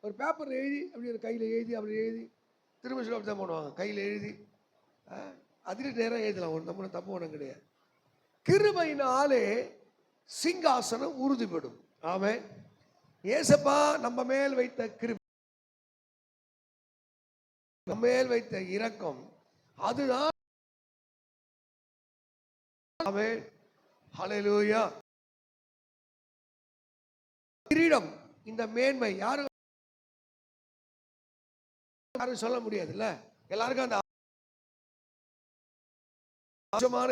ஒரு பேப்பர் எழுதி அப்படி ஒரு கையில் எழுதி அப்படி எழுதி திரும்ப சொல்லி தான் பண்ணுவாங்க. கையில் எழுதி அதிக நேரம் எழுதலாம், நம்ம தப்பு ஒன்றும் கிடையாது. கிருபையினாலே சிங்காசனம் உறுதிப்படும். ஆமென். ஏசப்பா நம்ம மேல் வைத்த கிருபை, நம்ம மேல் வைத்த இரக்கம், அதுதான். ஆமென். ஹல்லேலூயா. கிரீடம், இந்த மேன்மை யாரும் சொல்ல முடியாதுல்ல. எல்லாருக்கும் அந்த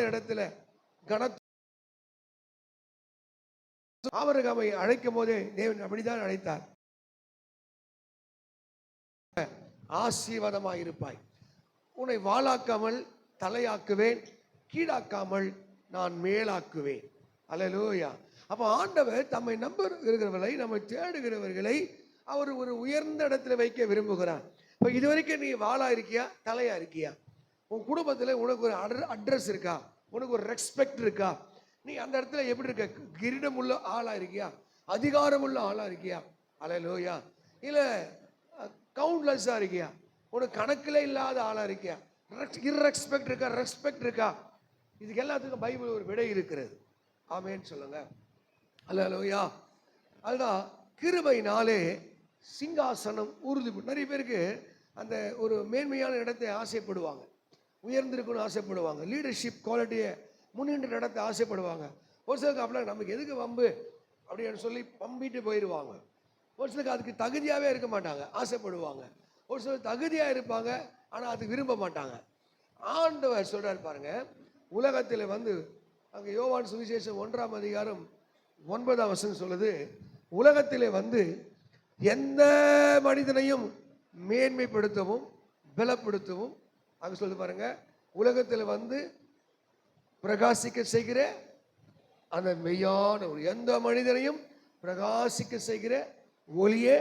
இடத்துல கனத்து ஆபிரகாமை அழைக்கும் போதே தேவன் அப்படிதான் அழைத்தார். ஆசீர்வாதமாய் இருப்பாய், உன்னை வாளாக்காமல் தலையாக்குவேன், கீழாக்காமல் நான் மேலாக்குவேன். அல்லேலூயா. அப்ப ஆண்டவர் தம்மை நம்புகிறவர்களை, நம்மை தேடுகிறவர்களை அவர் ஒரு உயர்ந்த இடத்துல வைக்க விரும்புகிறார். இப்ப இதுவரைக்கும் நீ வாளா இருக்கியா, தலையா இருக்கியா? உன் குடும்பத்துல உனக்கு ஒரு அட்ரஸ் இருக்கா, உனக்கு ஒரு ரெஸ்பெக்ட் இருக்கா? நீ அந்த இடத்துல எப்படி இருக்க? கிரீடம் உள்ள ஆளா இருக்கியா, அதிகாரம் உள்ள ஆளா இருக்கியா? அல்லேலூயா. இல்ல கவுண்ட்லெஸ்ஸா இருக்கியா, உனக்கு கணக்கில் இல்லாத ஆளா இருக்கியா? இர்ரெஸ்பெக்ட் இருக்கா, ரெஸ்பெக்ட் இருக்கா? இதுக்கு எல்லாத்துக்கும் பைபிள் ஒரு விடை இருக்கிறது. ஆமேன்னு சொல்லுங்க. அல்லேலூயா. அதுதான் கிருபையினாலே சிங்காசனம் உறுதி. நிறைய பேருக்கு அந்த ஒரு மேன்மையான இடத்தை ஆசைப்படுவாங்க, உயர்ந்திருக்கணும்னு ஆசைப்படுவாங்க, லீடர்ஷிப் குவாலிட்டியை முன்னின்று நடத்த ஆசைப்படுவாங்க. ஒரு சிலருக்கு அப்படின்னா நமக்கு எதுக்கு வம்பு அப்படின்னு சொல்லி பம்பிட்டு போயிடுவாங்க. ஒரு சிலருக்கு அதுக்கு தகுதியாகவே இருக்க மாட்டாங்க, ஆசைப்படுவாங்க. ஒரு சிலர் தகுதியாக இருப்பாங்க, ஆனால் அது விரும்ப மாட்டாங்க. ஆண்டவர் சொல்றாரு பாருங்க, உலகத்தில் வந்து அங்கே யோவான் சுவிசேஷம் 1ஆம் அதிகாரம் 9ஆம் வசனம் சொல்லுது, உலகத்திலே வந்து எந்த மனிதனையும் மேன்மைப்படுத்தவும் பலப்படுத்தவும், அங்க சொல்லு பாருங்க, உலகத்தில் வந்து பிரகாசிக்க செய்கிற அந்த மெய்யான ஒளி, எந்த மனிதனையும் பிரகாசிக்க செய்கிற ஒளியே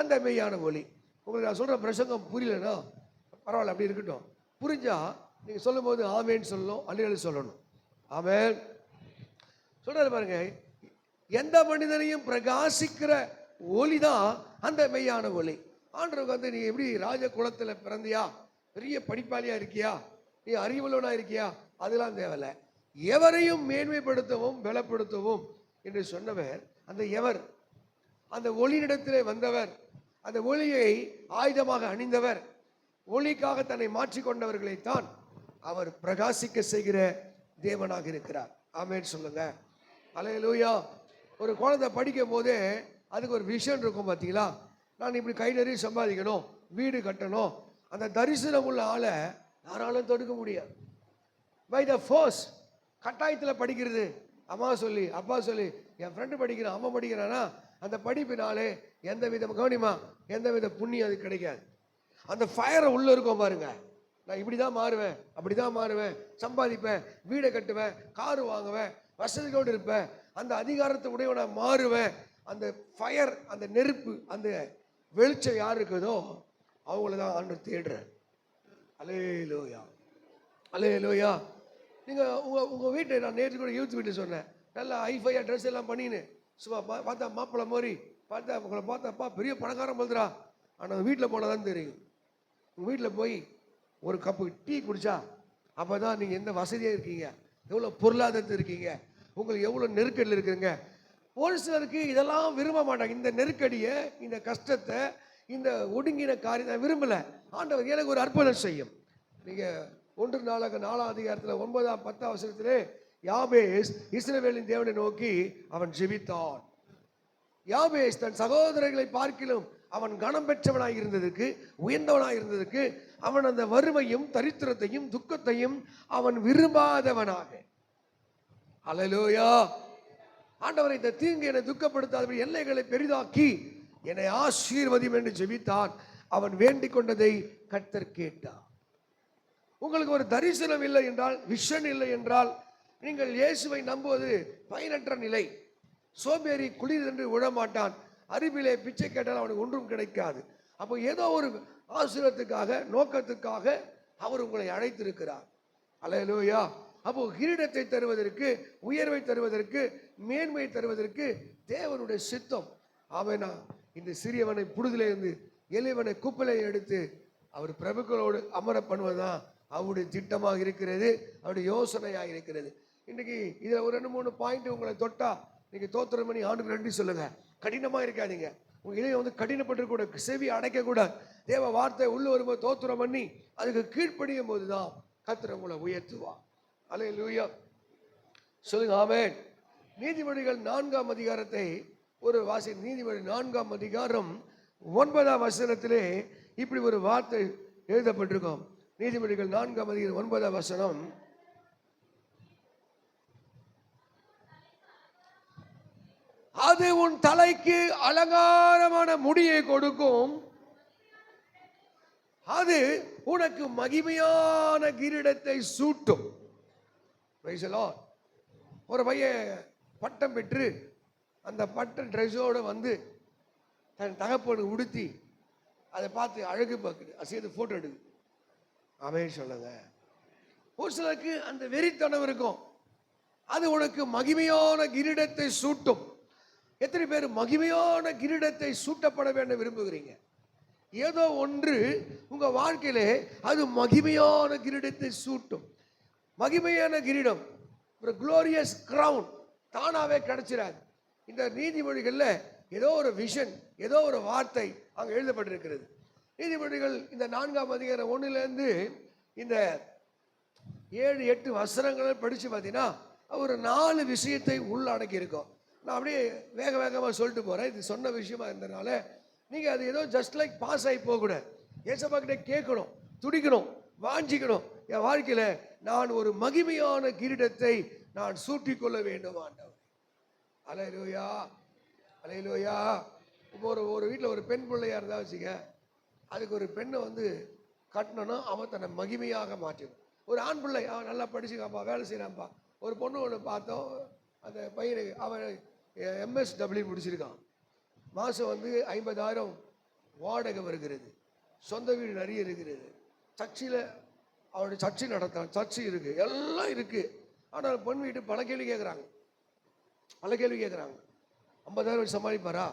அந்த மெய்யான ஒளி. உங்களுக்கு நான் சொல்ற பிரசங்கம் புரியலன்னா பரவாயில்ல, அப்படி இருக்கட்டும். புரிஞ்சா நீங்க சொல்லும் போது ஆமேன்னு சொல்லணும், அல்லேலூயா சொல்லணும். ஆமென். சொல்றாரு பாருங்க, எந்த மனிதனையும் பிரகாசிக்கிற ஒளிதான் அந்த மெய்யான ஒளி. ஆண்டவருக்கு வந்து நீ எப்படி ராஜ குலத்துல பிறந்தியா, பெரிய படிப்பாளியா இருக்கியா, நீ அறிவுள்ளவனா இருக்கியா, அதெல்லாம் தேவையில்ல. எவரையும் மேன்மைப்படுத்தவும் பலப்படுத்தவும் என்று சொன்னவர் அந்த எவர், அந்த ஒளியிடத்திலே வந்தவர், அந்த ஒளியை ஆயுதமாக அணிந்தவர், ஒளிக்காக தன்னை மாற்றிக்கொண்டவர்களைத்தான் அவர் பிரகாசிக்க செய்கிற தேவனாக இருக்கிறார். ஆமென் சொல்லுங்க. அல்லேலூயா. ஒரு குழந்தை படிக்கும் போதே அதுக்கு ஒரு விஷன் இருக்கும் பார்த்தீங்களா? நான் இப்படி கை நிறைய சம்பாதிக்கணும், வீடு கட்டணும். அந்த தரிசனம் உள்ள ஆளை யாராலும் தடுக்க முடியாது. பை த ஃபோர்ஸ், கட்டாயத்தில் படிக்கிறது. அம்மா சொல்லி அப்பா சொல்லி, என் ஃப்ரெண்டு படிக்கிறான், அம்மா படிக்கிறானா, அந்த படிப்பினாலே எந்த வித கவனிமா எந்த வித புண்ணியம் அது கிடைக்காது. அந்த ஃபயரை உள்ள இருக்கும் பாருங்க, நான் இப்படி தான் மாறுவேன், அப்படி தான் மாறுவேன், சம்பாதிப்பேன், வீடை கட்டுவேன், காரு வாங்குவேன், வசதியோடு இருப்பேன், அந்த அதிகாரத்தை உடையவனை மாறுவேன். அந்த ஃபயர், அந்த நெருப்பு, அந்த வெளிச்சம் யார் இருக்குதோ அவங்கள தான் ஆண்டவர் தேடுறார். அல்லேலூயா. அல்லேலூயா. நீங்கள் உங்கள் வீட்டை, நான் நேற்று கூட யூத் வீட்டு சொன்னேன், நல்லா ஹைஃபையாக ட்ரெஸ் எல்லாம் பண்ணின்னு சும்மா பார்த்தா மாப்பிள்ளை மாதிரி பார்த்தா, உங்களை பார்த்தாப்பா பெரிய பணக்காரம் போதுரா, ஆனால் வீட்டில் போனால் தான் தெரியும். உங்கள் வீட்டில் போய் ஒரு கப்பு டீ குடிச்சா அப்போ தான் நீங்கள் எந்த வசதியாக இருக்கீங்க, எவ்வளோ பொருளாதாரத்தில் இருக்கீங்க, உங்களுக்கு எவ்வளோ நெருக்கடியில் இருக்குங்க. ஒரு சிலருக்கு இதெல்லாம் விரும்ப மாட்டாங்க. இந்த நெருக்கடியை, இந்த கஷ்டத்தை, இந்த ஒடுங்கின காரியத்தை விரும்பலை. ஆண்டவர் எனக்கு ஒரு அற்புதம் செய்யும். நீங்கள் 1 நாளாகமம் 4ஆம் அதிகாரத்தில் 9ஆம் 10ஆம் வசனத்திலே யாபேஸ் இஸ்ரவேலின் தேவனை நோக்கி அவன் ஜெபித்தான். யாபேஸ் தன் சகோதரர்களை பார்க்கிலும் அவன் கனம் பெற்றவனாய் இருந்ததற்கு, உயர்ந்தவனாய் இருந்ததற்கு, அவன் அந்த வறுமையும் தரித்திரத்தையும் துக்கத்தையும் அவன் விரும்பாதவனாக. அல்லேலூயா. ஆண்டவரை, இந்த தீங்கு என்னை துக்கப்படுத்தாத எல்லைகளை பெரிதாக்கி என்னை ஆசீர்வதியும் என்று ஜெபித்தான். அவன் வேண்டிக் கொண்டதை கர்த்தர் கேட்டார். உங்களுக்கு ஒரு தரிசனம் இல்லை என்றால், விஷன் இல்லை என்றால், நீங்கள் இயேசுவை நம்புவது பயனற்ற நிலை. சோம்பேறி குளிர் என்று விடமாட்டான், அருகிலே பிச்சை கேட்டால் அவனுக்கு ஒன்றும் கிடைக்காது. அப்போ ஏதோ ஒரு ஆசீர்வாதத்துக்காக, நோக்கத்துக்காக அவர் உங்களை அழைத்திருக்கிறார். அல்லேலூயா. அப்போ கிரீடத்தை தருவதற்கு, உயர்வை தருவதற்கு, மேன்மை தருவதற்கு தேவனுடைய சித்தம். ஆமென். இந்த சிறியவனை புடுதிலே இருந்து எளியவனை குப்பலை எடுத்து அவர் பிரபுக்களோடு அமர பண்ணுவதுதான் அவருடைய திட்டமாக இருக்கிறது, அவருடைய யோசனையாக இருக்கிறது. இன்னைக்கு இதுல ஒரு 2-3 பாயிண்ட் உங்களை தொட்டா நீங்க தோத்திரம் பண்ணி ஆண்டுக்கு நன்றி சொல்லுங்க. கடினமா இருக்காதீங்க. உங்க இளைய கடினப்பட்டு கூட செவி அடைக்க கூட தேவ வார்த்தை உள்ள வரும்போது தோத்திரம் பண்ணி அதுக்கு கீழ்ப்படியும் போதுதான் கர்த்தர் உங்களை உயர்த்துவா. அல்லேலூயா சொல்லுங்க ஆமென். நீதிமொழிகள் 4ஆம் அதிகாரத்தை ஒரு வாசி. நீதிமொழி 4ஆம் அதிகாரம் 9ஆம் வசனத்திலே இப்படி ஒரு வார்த்தை எழுதப்பட்டிருக்கும். நீதிமொழிகள் 4ஆம் அதிகாரம் 9ஆம் வசனம். அது உன் தலைக்கு அலங்காரமான முடியை கொடுக்கும், அது உனக்கு மகிமையான கிரீடத்தை சூட்டும். ஒரு பையன் பட்டம் பெற்று அந்த பட்ட ட்ரெஸ்ஸோடு வந்து தன் தகப்பனு உடுத்தி அதை பார்த்து அழகு பார்க்குது, சேர்த்து ஃபோட்டோ எடுக்குது. அவன் சொல்லுங்க. ஒரு சிலருக்கு அந்த வெறித்தனம் இருக்கும், அது உனக்கு மகிமையான கிரீடத்தை சூட்டும். எத்தனை பேர் மகிமையான கிரீடத்தை சூட்டப்பட வேண்டும் விரும்புகிறீங்க? ஏதோ ஒன்று உங்க வாழ்க்கையிலே அது மகிமையான கிரீடத்தை சூட்டும். மகிமையான கிரீடம், ஒரு குளோரியஸ் கிரவுன் தானாவே கிடைச்சிடாது. இந்த நீதிமொழிகள்ல ஏதோ ஒரு விஷன், ஏதோ ஒரு வார்த்தை அங்க எழுதப்பட்டிருக்கிறது. நீதிமொழிகள் இந்த 4ஆம் அதிகாரம் 1லேருந்து இந்த 7-8 வசனங்களை படிச்சு பார்த்தீங்கன்னா ஒரு 4 விஷயத்தை உள்ளடக்கி இருக்கும். நான் அப்படியே வேக வேகமாக சொல்லிட்டு போறேன். இது சொன்ன விஷயமா இருந்தனால நீங்க அது ஏதோ ஜஸ்ட் லைக் பாஸ் ஆகி போகக்கூடாது. ஏசப்பா கிட்ட கேட்கணும், துடிக்கணும், வாஞ்சிக்கணும். என் வாழ்க்கையில நான் ஒரு மகிமையான கிரீடத்தை நான் சூட்டிக்கொள்ள வேண்டும் ஆண்டவர். அல்லேலூயா அல்லேலூயா. இப்போ ஒரு வீட்டில் ஒரு பெண் பிள்ளையா இருந்தா வச்சுக்க, அதுக்கு ஒரு பெண்ணை வந்து கட்டணும்னா அவன் தன்னை மகிமையாக மாற்றணும். ஒரு ஆண் பிள்ளை அவன் நல்லா படிச்சுக்காப்பா, வேலை செய்யறான்ப்பா. ஒரு பொண்ணு ஒன்று பார்த்தோம், அந்த பையனுக்கு அவன் MSW முடிச்சிருக்கான். மாதம் வந்து 50,000 வாடகை வருகிறது, சொந்த வீடு நிறைய இருக்கிறது, சர்ச்சில் அவனுடைய சர்ச்சை நடத்தான், சர்ச்சை இருக்கு, எல்லாம் இருக்கு. ஆனால் பொண்ணு வீட்டு பல கேள்வி கேட்குறாங்க. 50,000 சமாளிப்பாரா?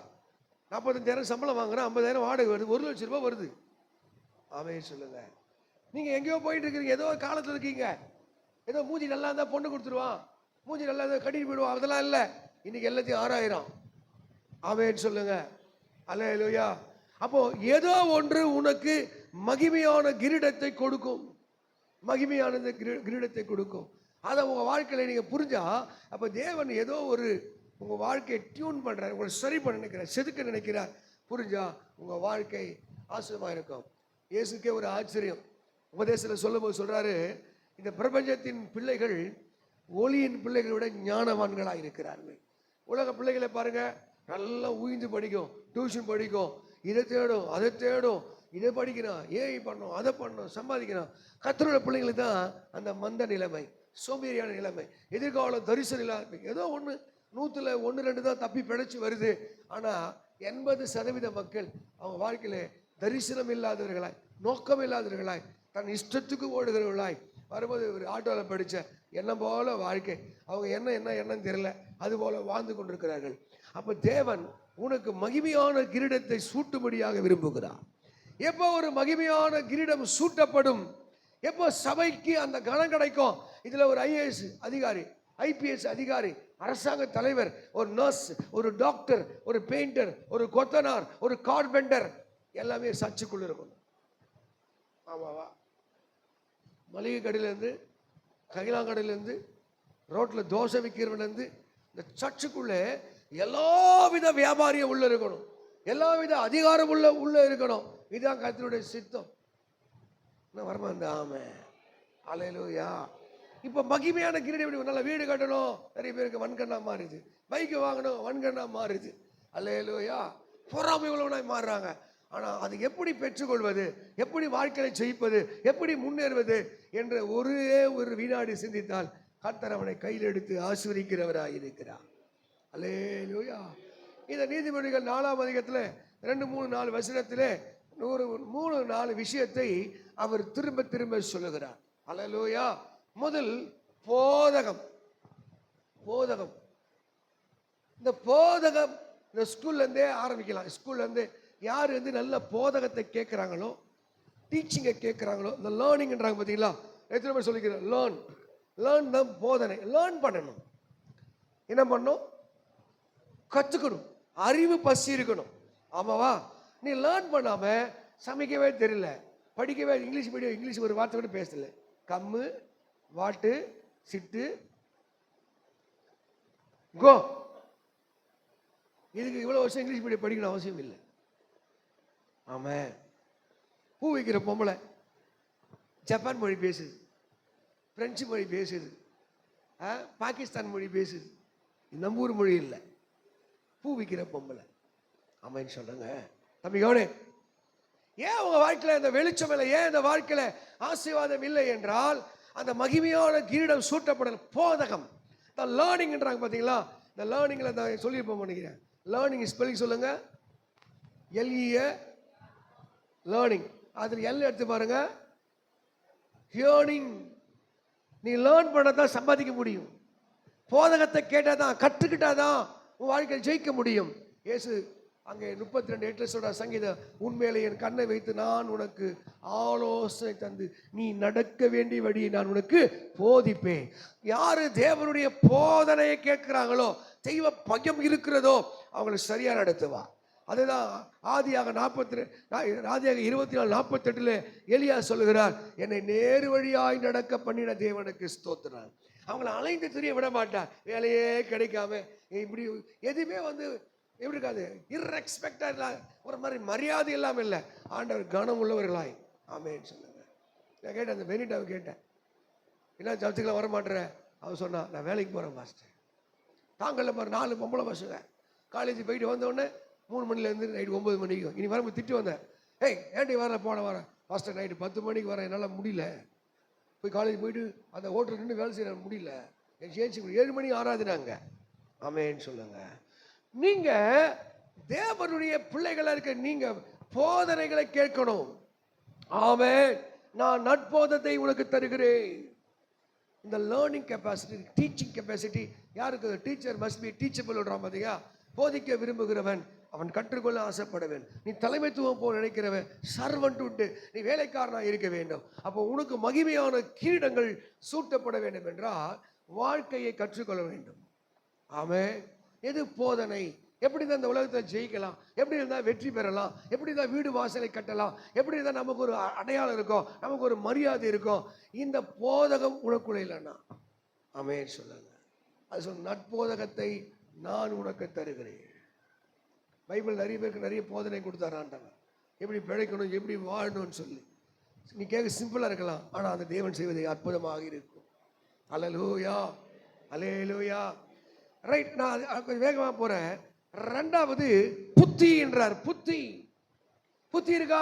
45,000 சம்பளம் வாங்குறான், 50,000 வாடகை வருது, 1 லட்சம் ரூபாய் வருது. ஆமென் சொல்லுங்க. நீங்க எங்கேயோ போயிட்டு இருக்கிறீங்க, ஏதோ காலத்தில் இருக்கீங்க. ஏதோ மூஞ்சி நல்லா இருந்தா பொண்ணு கொடுத்துருவான், மூஞ்சி நல்லா இருந்தா கட்டிட்டு போயிடுவான், அதெல்லாம் இல்லை. இன்னைக்கு எல்லாத்தையும் 6,000. ஆமென் சொல்லுங்க. அல்லேலூயா. அப்போ ஏதோ ஒன்று உனக்கு மகிமையான கிரீடத்தை கொடுக்கும், மகிமையான கிரீடத்தை கொடுக்கும். அதை உங்க வாழ்க்கையில நீங்க புரிஞ்சா, அப்ப தேவன் ஏதோ ஒரு உங்க வாழ்க்கையை டியூன் பண்றார், உங்களை சரி பண்ண நினைக்கிறார், செதுக்க நினைக்கிறார். புரிஞ்சா உங்க வாழ்க்கை ஆசீர்வாதமா இருக்கும். இயேசுக்கே ஒரு ஆச்சரியம். உபதேசத்தில் சொல்லும் போது சொல்றாரு, இந்த பிரபஞ்சத்தின் பிள்ளைகள் ஒளியின் பிள்ளைகளை விட ஞானவான்களாக இருக்கிறார்கள். உலக பிள்ளைகளை பாருங்க, நல்லா உயிர்ந்து படிக்கும், டியூஷன் படிக்கும், இதை தேடும், அதை தேடும், இதை படிக்கணும், ஏஐ பண்ணணும், அதை பண்ணணும், சம்பாதிக்கணும். கர்த்தருடைய பிள்ளைங்களுக்கு தான் அந்த மந்த நிலைமை, சோம்பேறியான நிலைமை, எதிர்காலம் தரிசனம் இல்லாத, ஏதோ ஒன்று 100ல் 1-2 தான் தப்பி பிழைச்சி வருது. ஆனால் 80% மக்கள் அவங்க வாழ்க்கையில தரிசனம் இல்லாதவர்களாய், நோக்கம் இல்லாதவர்களாய், தன் இஷ்டத்துக்கு ஓடுகிறவர்களாய் வரும்போது ஒரு ஆட்டோவில் படித்த எண்ணம் போல வாழ்க்கை, அவங்க என்ன எண்ணம் தெரியல, அது போல வாழ்ந்து கொண்டிருக்கிறார்கள். அப்போ தேவன் உனக்கு மகிமையான கிரீடத்தை சூட்டும்படியாக விரும்புகிறார். எப்போ ஒரு மகிமையான கிரீடம் சூட்டப்படும், எப்போ சபைக்கு அந்த கனம் கிடைக்கும். இதுல ஒரு IAS அதிகாரி, IPS அதிகாரி, அரசாங்க தலைவர், ஒரு நர்ஸ், ஒரு டாக்டர், ஒரு பெயிண்டர், ஒரு கொத்தனார், ஒரு கார்பெண்டர், எல்லாமே சர்ச்சுக்குள்ள இருக்கும். ஆமாவா? மளிகை கடையிலேருந்து, கைலாங்கடையிலேருந்து, ரோட்டில் தோசை விற்கிறவன்லேருந்து, இந்த சர்ச்சுக்குள்ளே எல்லாவித வியாபாரியும் உள்ள இருக்கணும், எல்லாவித அதிகாரம் உள்ள இருக்கணும். இதுதான் கர்த்தருடைய சித்தம். வரமா இந்த ஆமே அல்லேலூயா. இப்போ மகிமையான கிரீடம், நல்ல வீடு கட்டணும், நிறைய பேருக்கு வன்கண்ணா மாறுது, பைக்கு வாங்கணும் வன்கண்ணா மாறுது. அல்லேலூயா. பொறாமை உள்ளவனாய் மாறுறாங்க. ஆனால் அது எப்படி பெற்றுக்கொள்வது, எப்படி வாழ்க்கையை ஜெயிப்பது, எப்படி முன்னேறுவது என்ற ஒரே ஒரு வினாடி சிந்தித்தால் கர்த்தர் அவனை கையில் எடுத்து ஆசீர்வதிக்கிறவராய் இருக்கிறார். அல்லேலூயா. இந்த நீதிமொழிகள் 4ஆம் அதிகாரத்தில் 2-3-4 வசனத்திலே 3-4 விஷயத்தை அவர் திரும்ப திரும்ப சொல்லுகிறார். அல்லேலூயா. முதல் போதகம். இந்த போதகம் இந்த ஸ்கூல்லேருந்தே ஆரம்பிக்கலாம். ஸ்கூல்லேருந்து யார் வந்து நல்ல போதகத்தை கேட்குறாங்களோ, டீச்சிங்கை கேட்குறாங்களோ, இந்த லேர்னிங்ன்றாங்க பார்த்தீங்களா? எத்தனை பேர் சொல்லிக்கிறேன்? லேர்ன் தான் போதனை. லேர்ன் பண்ணணும். என்ன பண்ணணும்? கற்றுக்கணும். அறிவு பசி இருக்கணும். ஆமாவா? நீ லேர்ன் பண்ணாம சமைக்கவே தெரியல, படிக்கவே, இங்கிலீஷ் மீடியம், இங்கிலீஷ் ஒரு வார்த்தை கூட பேசல, கம்மு, வாட்டு, சிட்டு, கோ, இதுக்கு இவ்வளோ வருஷம் இங்கிலீஷ் மீடியம் படிக்கணும் அவசியம் இல்லை. ஆமா, பூ வைக்கிற பொம்பளை ஜப்பான் மொழி பேசுது, பிரெஞ்சு மொழி பேசுது, பாகிஸ்தான் மொழி பேசுது, நம்ம ஊர் மொழி இல்லை. பூ விற்கிற பொம்பளை. ஆமான்னு சொல்லுங்க தம்பி. கவனே, ஏன் உங்க வாழ்க்கையில இந்த வெளிச்சம் இல்லை? ஏன் இந்த வாழ்க்கையில ஆசீர்வாதம் இல்லை என்றால், அந்த மகிமையான கிரீடம் சூட்டப்படல. போதகம், இந்த லேர்னிங்ன்றாங்க பார்த்தீங்களா? இந்த லேர்னிங்ல நான் சொல்லியிருப்போம் நினைக்கிறேன். லேர்னிங் ஸ்பெல்லிங் சொல்லுங்க. LEA learning. அதில் எல் எடுத்து பாருங்க. ஹியரிங். நீ லேர்ன் பண்ணதான் சம்பாதிக்க முடியும். போதகத்தை கேட்டாதான், கற்றுக்கிட்டாதான் உன் வாழ்க்கையில் ஜெயிக்க முடியும். இயேசு அங்கே 32:8 சொல்ற சங்கீதம், உண்மையிலே என் கண்ணை வைத்து நான் உனக்கு ஆலோசனை தந்து நீ நடக்க வேண்டிய வழியை நான் உனக்கு போதிப்பேன். யாரு தேவனுடைய போதனையை கேட்கிறாங்களோ, தெய்வ பயம் இருக்கிறதோ, அவங்களை சரியா நடத்துவா. அதுதான் ஆதியாக 24:48 எலியா சொல்லுகிறார், என்னை நேரு வழியாய் நடக்க பண்ணின தேவனுக்கு ஸ்தோத்திரம். அவங்களை அலைந்து தெரிய விட மாட்டார். வேலையே கிடைக்காம இப்படி எதுவுமே வந்து எப்படி இருக்காது, இர்ரெஸ்பெக்டா, ஒரு மாதிரி மரியாதை இல்லாமல் இல்லை. ஆண்டவர் கனம் உள்ளவர்களாய். ஆமேன்னு சொல்லுங்க. நான் கேட்டேன், அந்த பெனிட்டாவை கேட்டேன், என்ன சர்ச்சுக்கெல்லாம் வர மாட்டேறேன். அவர் சொன்னா, நான் வேலைக்கு போகிறேன் மாஸ்டர். தாங்கள்ல பாரு 4 பொம்பளை பசங்க காலேஜ் போயிட்டு வந்தோடனே 3 மணிலேருந்து நைட்டு 9 மணிக்கும். இனி வரும்போது திட்டு வந்தேன், ஏய் ஏன்டி வரல, வரேன் மாஸ்டர், நைட்டு 10 மணிக்கு வரேன், என்னால் முடியல. போய் காலேஜ் போயிட்டு அந்த ஹோட்டல் நின்று வேலை செய்ய முடியல, என் சேஞ்சி 7 மணி ஆறாதுனாங்க. ஆமேன்னு சொல்லுங்க. நீங்க தேவனுடைய பிள்ளைகளா இருக்க, நீங்க போதனைகளை கேட்கணும். ஆமென். நான் நற்போதத்தை உனக்கு தருகிறேன். இந்த லேர்னிங் கெப்பாசிட்டி, டீச்சிங் கெப்பாசிட்டி யாருக்கு? Teacher must be teachable. பாத்தீங்க, போதிக்க விரும்புகிறவன் அவன் கற்றுக்கொள்ள ஆசைப்படுவேன். நீ தலைமைத்துவம் போல் நினைக்கிறவன் சர்வன்ட் உண்டு, நீ வேலைக்காரனா இருக்க வேண்டும். அப்போ உனக்கு மகிமையான கிரீடங்கள் சூட்டப்பட வேண்டும் என்றால் வாழ்க்கையை கற்றுக்கொள்ள வேண்டும். ஆமென். எது போதனை? எப்படி தான் இந்த உலகத்தை ஜெயிக்கலாம், எப்படி இருந்தால் வெற்றி பெறலாம், எப்படி தான் வீடு வாசலை கட்டலாம், எப்படி இருந்தால் நமக்கு ஒரு அடையாளம் இருக்கும், நமக்கு ஒரு மரியாதை இருக்கும். இந்த போதகம் உனக்குள்ள இல்லைன்னா ஆமென் சொல்லுங்க. அது சொன்ன, நற்போதகத்தை நான் உனக்கு தருகிறேன். பைபிள் நிறைய பேருக்கு நிறைய போதனை கொடுத்தார் ஆண்டவர், எப்படி பிழைக்கணும், எப்படி வாழணும்னு சொல்லி. நீ கேட்க சிம்பிளா இருக்கலாம், ஆனா அந்த தேவன் செய்வது அற்புதமாக இருக்கும். அல்லேலூயா, அல்லேலூயா. ரைட், நான் கொஞ்சம் வேகமாக போறேன். 2வது புத்தி என்றார். புத்தி, புத்தி இருக்கா?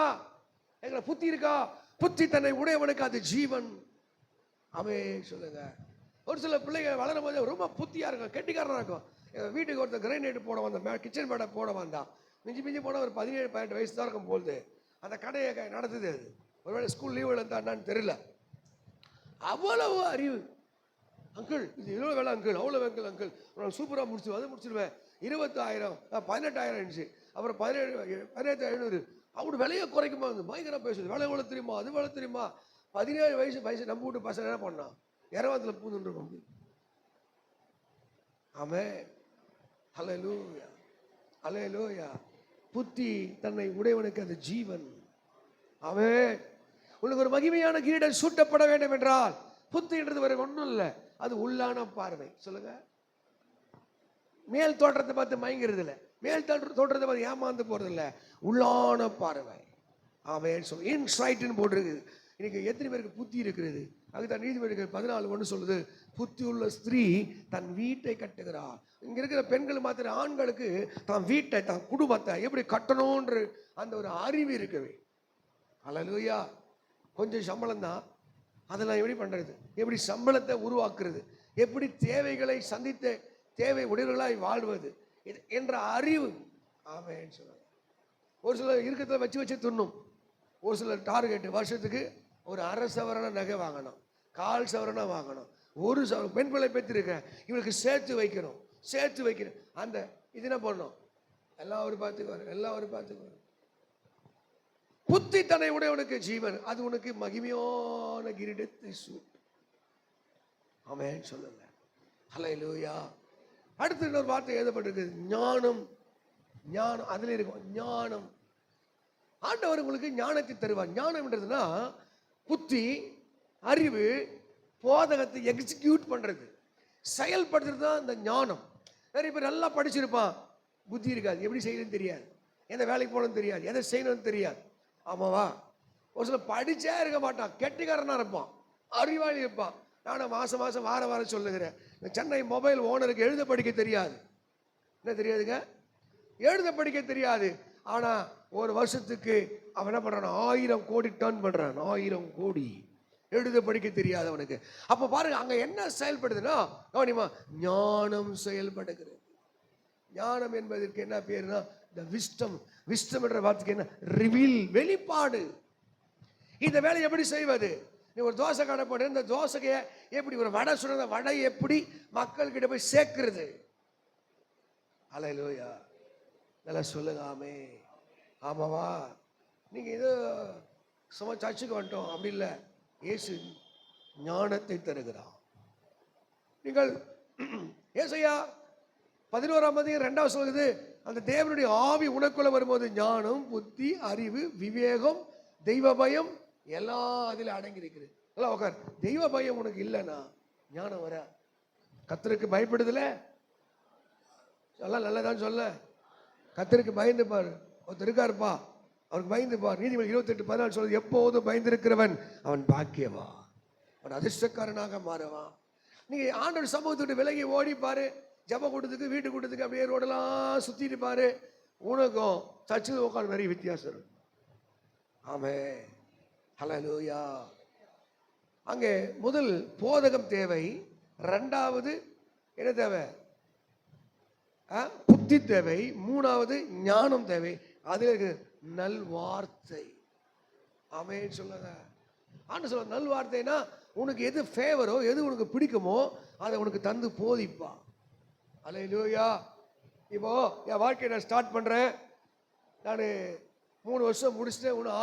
எங்களை புத்தி இருக்கா? புத்தி தன்னை உடையவனுக்கு அது ஜீவன். ஆமென் சொல்லுங்க. ஒரு சில பிள்ளைங்க வளரும் போது ரொம்ப புத்தியா இருக்கும், கெட்டிக்காரனா இருக்கும். வீட்டுக்கு ஒருத்தர் கிரைனைட் போட வந்த, கிச்சன் பேடை போட வந்தான். மிஞ்சி மிஞ்சி போன ஒரு 17-18 வயசு தான் இருக்கும் போது அந்த கடையை நடத்துது. அது ஒருவேளை ஸ்கூல் லீவில் இருந்தான்னு தெரியல. அவ்வளவு அறிவு. அங்கிள் இது இவ்வளோ வேலை அங்கிள், அவ்வளோ அங்கிள், அங்கிள் நான் சூப்பராக முடிச்சு அதை முடிச்சிடுவேன். 20,000, 18,000 இருந்துச்சு. அப்புறம் 17,500. அவரு விலையை குறைக்குமா பயங்கரம் பேசுது. விலை எவ்வளோ தெரியுமா, அது வேலை தெரியுமா. 17 வயசு நம்ம வீட்டு பசங்க என்ன பண்ணான், இரவத்தில் பூந்துட்டு இருக்கும். ஆமென், அல்லேலூயா, அல்லேலூயா. புத்தி தன்னை உடையவனுக்கு அது ஜீவன். ஆமென். உனக்கு ஒரு மகிமையான கிரீடம் சூட்டப்பட வேண்டும் என்றால் புத்தின்றது வேற ஒன்றும் இல்லை, அது உள்ளான பார்வை. சொல்லுங்க. மேல் தோற்றத்தை பார்த்து மயங்கிறது இல்லை, மேல் தோற்றத்தை பார்த்து ஏமாந்து போறது இல்லை, உள்ளான பார்வை. ஆமென் சொல்லு. இன்சைட்னு போட்டிருக்கு. இன்னைக்கு எத்தனை பேருக்கு புத்தி இருக்கிறது? அதுதான் நீதிமொழிகள் 14:1 சொல்லுது, புத்தி உள்ள ஸ்திரீ தன் வீட்டை கட்டுகிறார். இங்க இருக்கிற பெண்கள் மாத்திர ஆண்களுக்கு தான் வீட்டை, தான் குடும்பத்தை எப்படி கட்டணும்ன்ற அந்த ஒரு அறிவு இருக்கவே. அல்லேலூயா. கொஞ்சம் சம்பளம் தான், அதெல்லாம் எப்படி பண்றது, எப்படி சம்பளத்தை உருவாக்குறது, எப்படி தேவைகளை சந்தித்த தேவை உடையவர்களாய் வாழ்வது என்ற அறிவு. ஆமென் சொல்லுங்க. ஒரு சிலர் இருக்கிறத வச்சு துண்ணும். ஒரு சிலர் டார்கெட் வருஷத்துக்கு ஒரு 1/2 சவரன நகை வாங்கணும், 1/4 சவரனா வாங்கணும், 1 சவரன். பெண் பிள்ளை பெற்றிருக்கேன், இவளுக்கு சேர்த்து வைக்கணும், சேர்த்து வைக்கணும். அந்த இது என்ன பண்ணணும், எல்லாம் அவர் பார்த்துக்குவார், எல்லாம் அவர் பார்த்துக்குவார். புத்தி தன்னை உடையவனுக்கு ஜீவன், அது உனக்கு மகிமையான கிரீடத்தை சூட். ஆமென் சொல்லுங்க. ஹல்லேலூயா. அடுத்து இன்னொரு வார்த்தை எழுதப்பட்டிருக்கு, ஞானம். ஞானம் அதுல இருக்கும், ஞானம். ஆண்டவர் உங்களுக்கு ஞானத்தை தருவார். ஞானம் என்றதுன்னா புத்தி, அறிவு, போதகத்தை எக்ஸிக்யூட் பண்றது, செயல்படுத்துறது தான் இந்த ஞானம். நிறைய பேர் நல்லா படிச்சிருப்பான், புத்தி இருக்காது, எப்படி செய்யணும்னு தெரியாது, எந்த வேலைக்கு போகணும்னு தெரியாது, எதை செய்யணும்னு தெரியாது. ஆமாவா? ஒரு சில படிச்சே இருக்க மாட்டான், கெட்டிக்காரனா இருப்பான், அறிவாளி இருப்பான். நானும் மாசம் மாசம் வார வாரம் சொல்லுகிறேன், சென்னை மொபைல் ஓனருக்கு எழுத படிக்க தெரியாது. என்ன தெரியாதுங்க? எழுத படிக்க தெரியாது. ஆனா ஒரு வருஷத்துக்கு அவன் என்ன பண்றான்? 1000 கோடி டர்ன் பண்றான். 1000 கோடி. எழுத படிக்க தெரியாது அவனுக்கு. அப்ப பாருங்க, அங்க என்ன செயல்படுதுன்னா, கவனிமா, ஞானம் செயல்படுகிறது. ஞானம் என்பதற்கு என்ன பேருனா the wisdom. wisdom என்ற வார்த்தைக்கு என்ன? ரிவீல், வெளிப்பாடு. இந்த வேலை எப்படி செய்வது? நீ ஒரு தோசை கடை போடு, இந்த தோசையை எப்படி ஒரு வடை சுடுற, வடை எப்படி மக்கள் கிட்ட போய் சேர்க்கிறது? அல்லேலூயா. நல்லா சொல்லுங்க. ஆமே. ஆமாவா? நீங்க இது சும்மா சர்ச்சுக்கு வந்துட்டோம் அப்படி இல்லை, இயேசு ஞானத்தை தருகிறான். நீங்கள் ஏசாயா 11:2 சொல்லுது, அந்த தேவனுடைய ஆவி உனக்குள்ள வரும்போது ஞானம், புத்தி, அறிவு, விவேகம், தெய்வ பயம் எல்லாம் அதில் அடங்கி இருக்குது. எல்லாம் உட்கார். தெய்வ பயம் உனக்கு இல்லைன்னா ஞானம் வர. கர்த்தருக்கு பயப்படுதுல, எல்லாம் நல்லதான் சொல்ல. கர்த்தருக்கு பயந்து பாரு. ஒருத்தர் இருக்காருப்பா, அவருக்கு பயந்து பார். நீதிமொழி 28:14 சொல்லுது, எப்போதும் பயந்திருக்கிறவன் அவன் பாக்கியவா, அவன் அதிர்ஷ்டக்காரனாக மாறுவான். நீங்க ஆண்டவர் சமூகத்துக்கு விலகி ஓடி பாரு, ஜப கூட்டத்துக்கு, வீட்டு கூட்டத்துக்கு அப்படியே ரோடெல்லாம் சுத்திட்டு பாரு, உனக்கும் சர்ச்சில் உட்காந்து நிறைய வித்தியாசம் இருக்கும். ஆமென். ஹல்லேலூயா. அங்கே முதல் போதகம் தேவை, இரண்டாவது என்ன தேவை? புத்தி தேவை, மூணாவது ஞானம் தேவை, அதுல நல்வார்த்தை. ஆமென் சொல்லுங்க. ஆண்டு சொல்ல, நல்வார்த்தைனா உனக்கு எது ஃபேவரோ, எது உனக்கு பிடிக்குமோ அதை உனக்கு தந்து போதிப்பா. அல்லேலூயா. இப்போ என் வாழ்க்கையை நான் ஸ்டார்ட் பண்றேன். நான் 3 வருஷம் முடிச்சுட்டேன். இன்னும்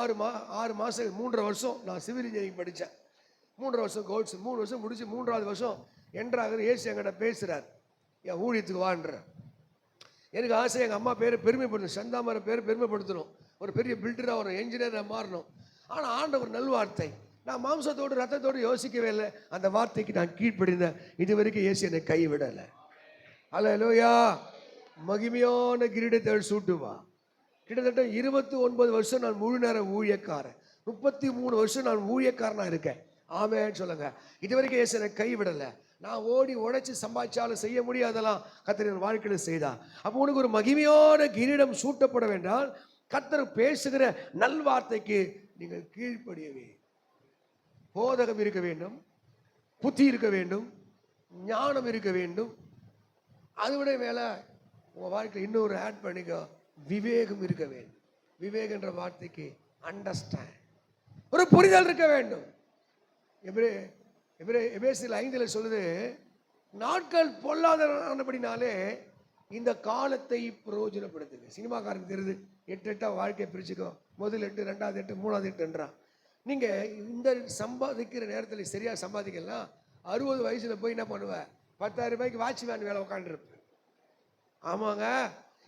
6 மாசம் 3.5 வருஷம் நான் சிவில் இன்ஜினியரிங் படித்தேன். 3.5 வருஷம் கோர்ஸ். 3 வருஷம் முடிச்சு 3வது வருஷம் என்றாக இயேசு என்கிட்ட பேசுறார், என் ஊழியத்துக்கு வான்ற. எனக்கு ஆசை, எங்கள் அம்மா பேரை பெருமைப்படுத்தணும், சந்தாமரை பேரை பெருமைப்படுத்தணும், ஒரு பெரிய பில்டராக, ஒரு என்ஜினியராக மாறணும். ஆனால் ஆண்டவர் நல்வார்த்தை, நான் மாம்சத்தோடு ரத்தத்தோடு யோசிக்கவே இல்லை, அந்த வார்த்தைக்கு நான் கீழ்ப்படிந்தேன். இது வரைக்கும் இயேசு என்னை கைவிடலை. அல்லேலூயா. மகிமையான கிரீடத்தை சூட்டுவா. கிட்டத்தட்ட 29 வருஷம் நான் முழு நேர ஊழியக்காரன், 33 வருஷம் நான் ஊழியக்காரனா இருக்கேன். ஆமென் சொல்லுங்க. இது வரைக்கும் இயேசு என்னை கைவிடலை. நான் ஓடி உழைச்சி சம்பாதிச்சாலும் செய்ய முடியாதெல்லாம் கர்த்தர் என் வாழ்க்கையில் செய்தார். அப்போ உனக்கு ஒரு மகிமையான கிரீடம் சூட்டப்பட வேண்டால் கர்த்தர் பேசுகிற நல்வார்த்தைக்கு நீங்கள் கீழ்ப்படியவே. போதகம் இருக்க வேண்டும், புத்தி இருக்க வேண்டும், ஞானம் இருக்க வேண்டும். அதுவிட மேல உங்க வாழ்க்கையில் இன்னொரு ஆட் பண்ணிக்கோ, விவேகம் இருக்க வேண்டும். விவேகம் என்ற வார்த்தைக்கு அண்டர்ஸ்டாண்ட், ஒரு புரிதல் இருக்க வேண்டும். எபேசியர் 5 சொல்லுது, நாட்கள் பொல்லாதபடினாலே இந்த காலத்தை பிரயோஜனப்படுத்துங்க. சினிமாக்காரன் தெரியுது, 8 வாழ்க்கையை பிரிச்சுக்கோ, முதல் 8, 2வது 8, 3வது 8ன்றான். நீங்க இந்த சம்பாதிக்கிற நேரத்தில் சரியா சம்பாதிக்கலாம், 60 வயசுல போய் என்ன பண்ணுவ? 10,000 ரூபாய்க்கு வாட்ச்மேன் வேலை உட்காந்துருப்ப. ஆமாங்க.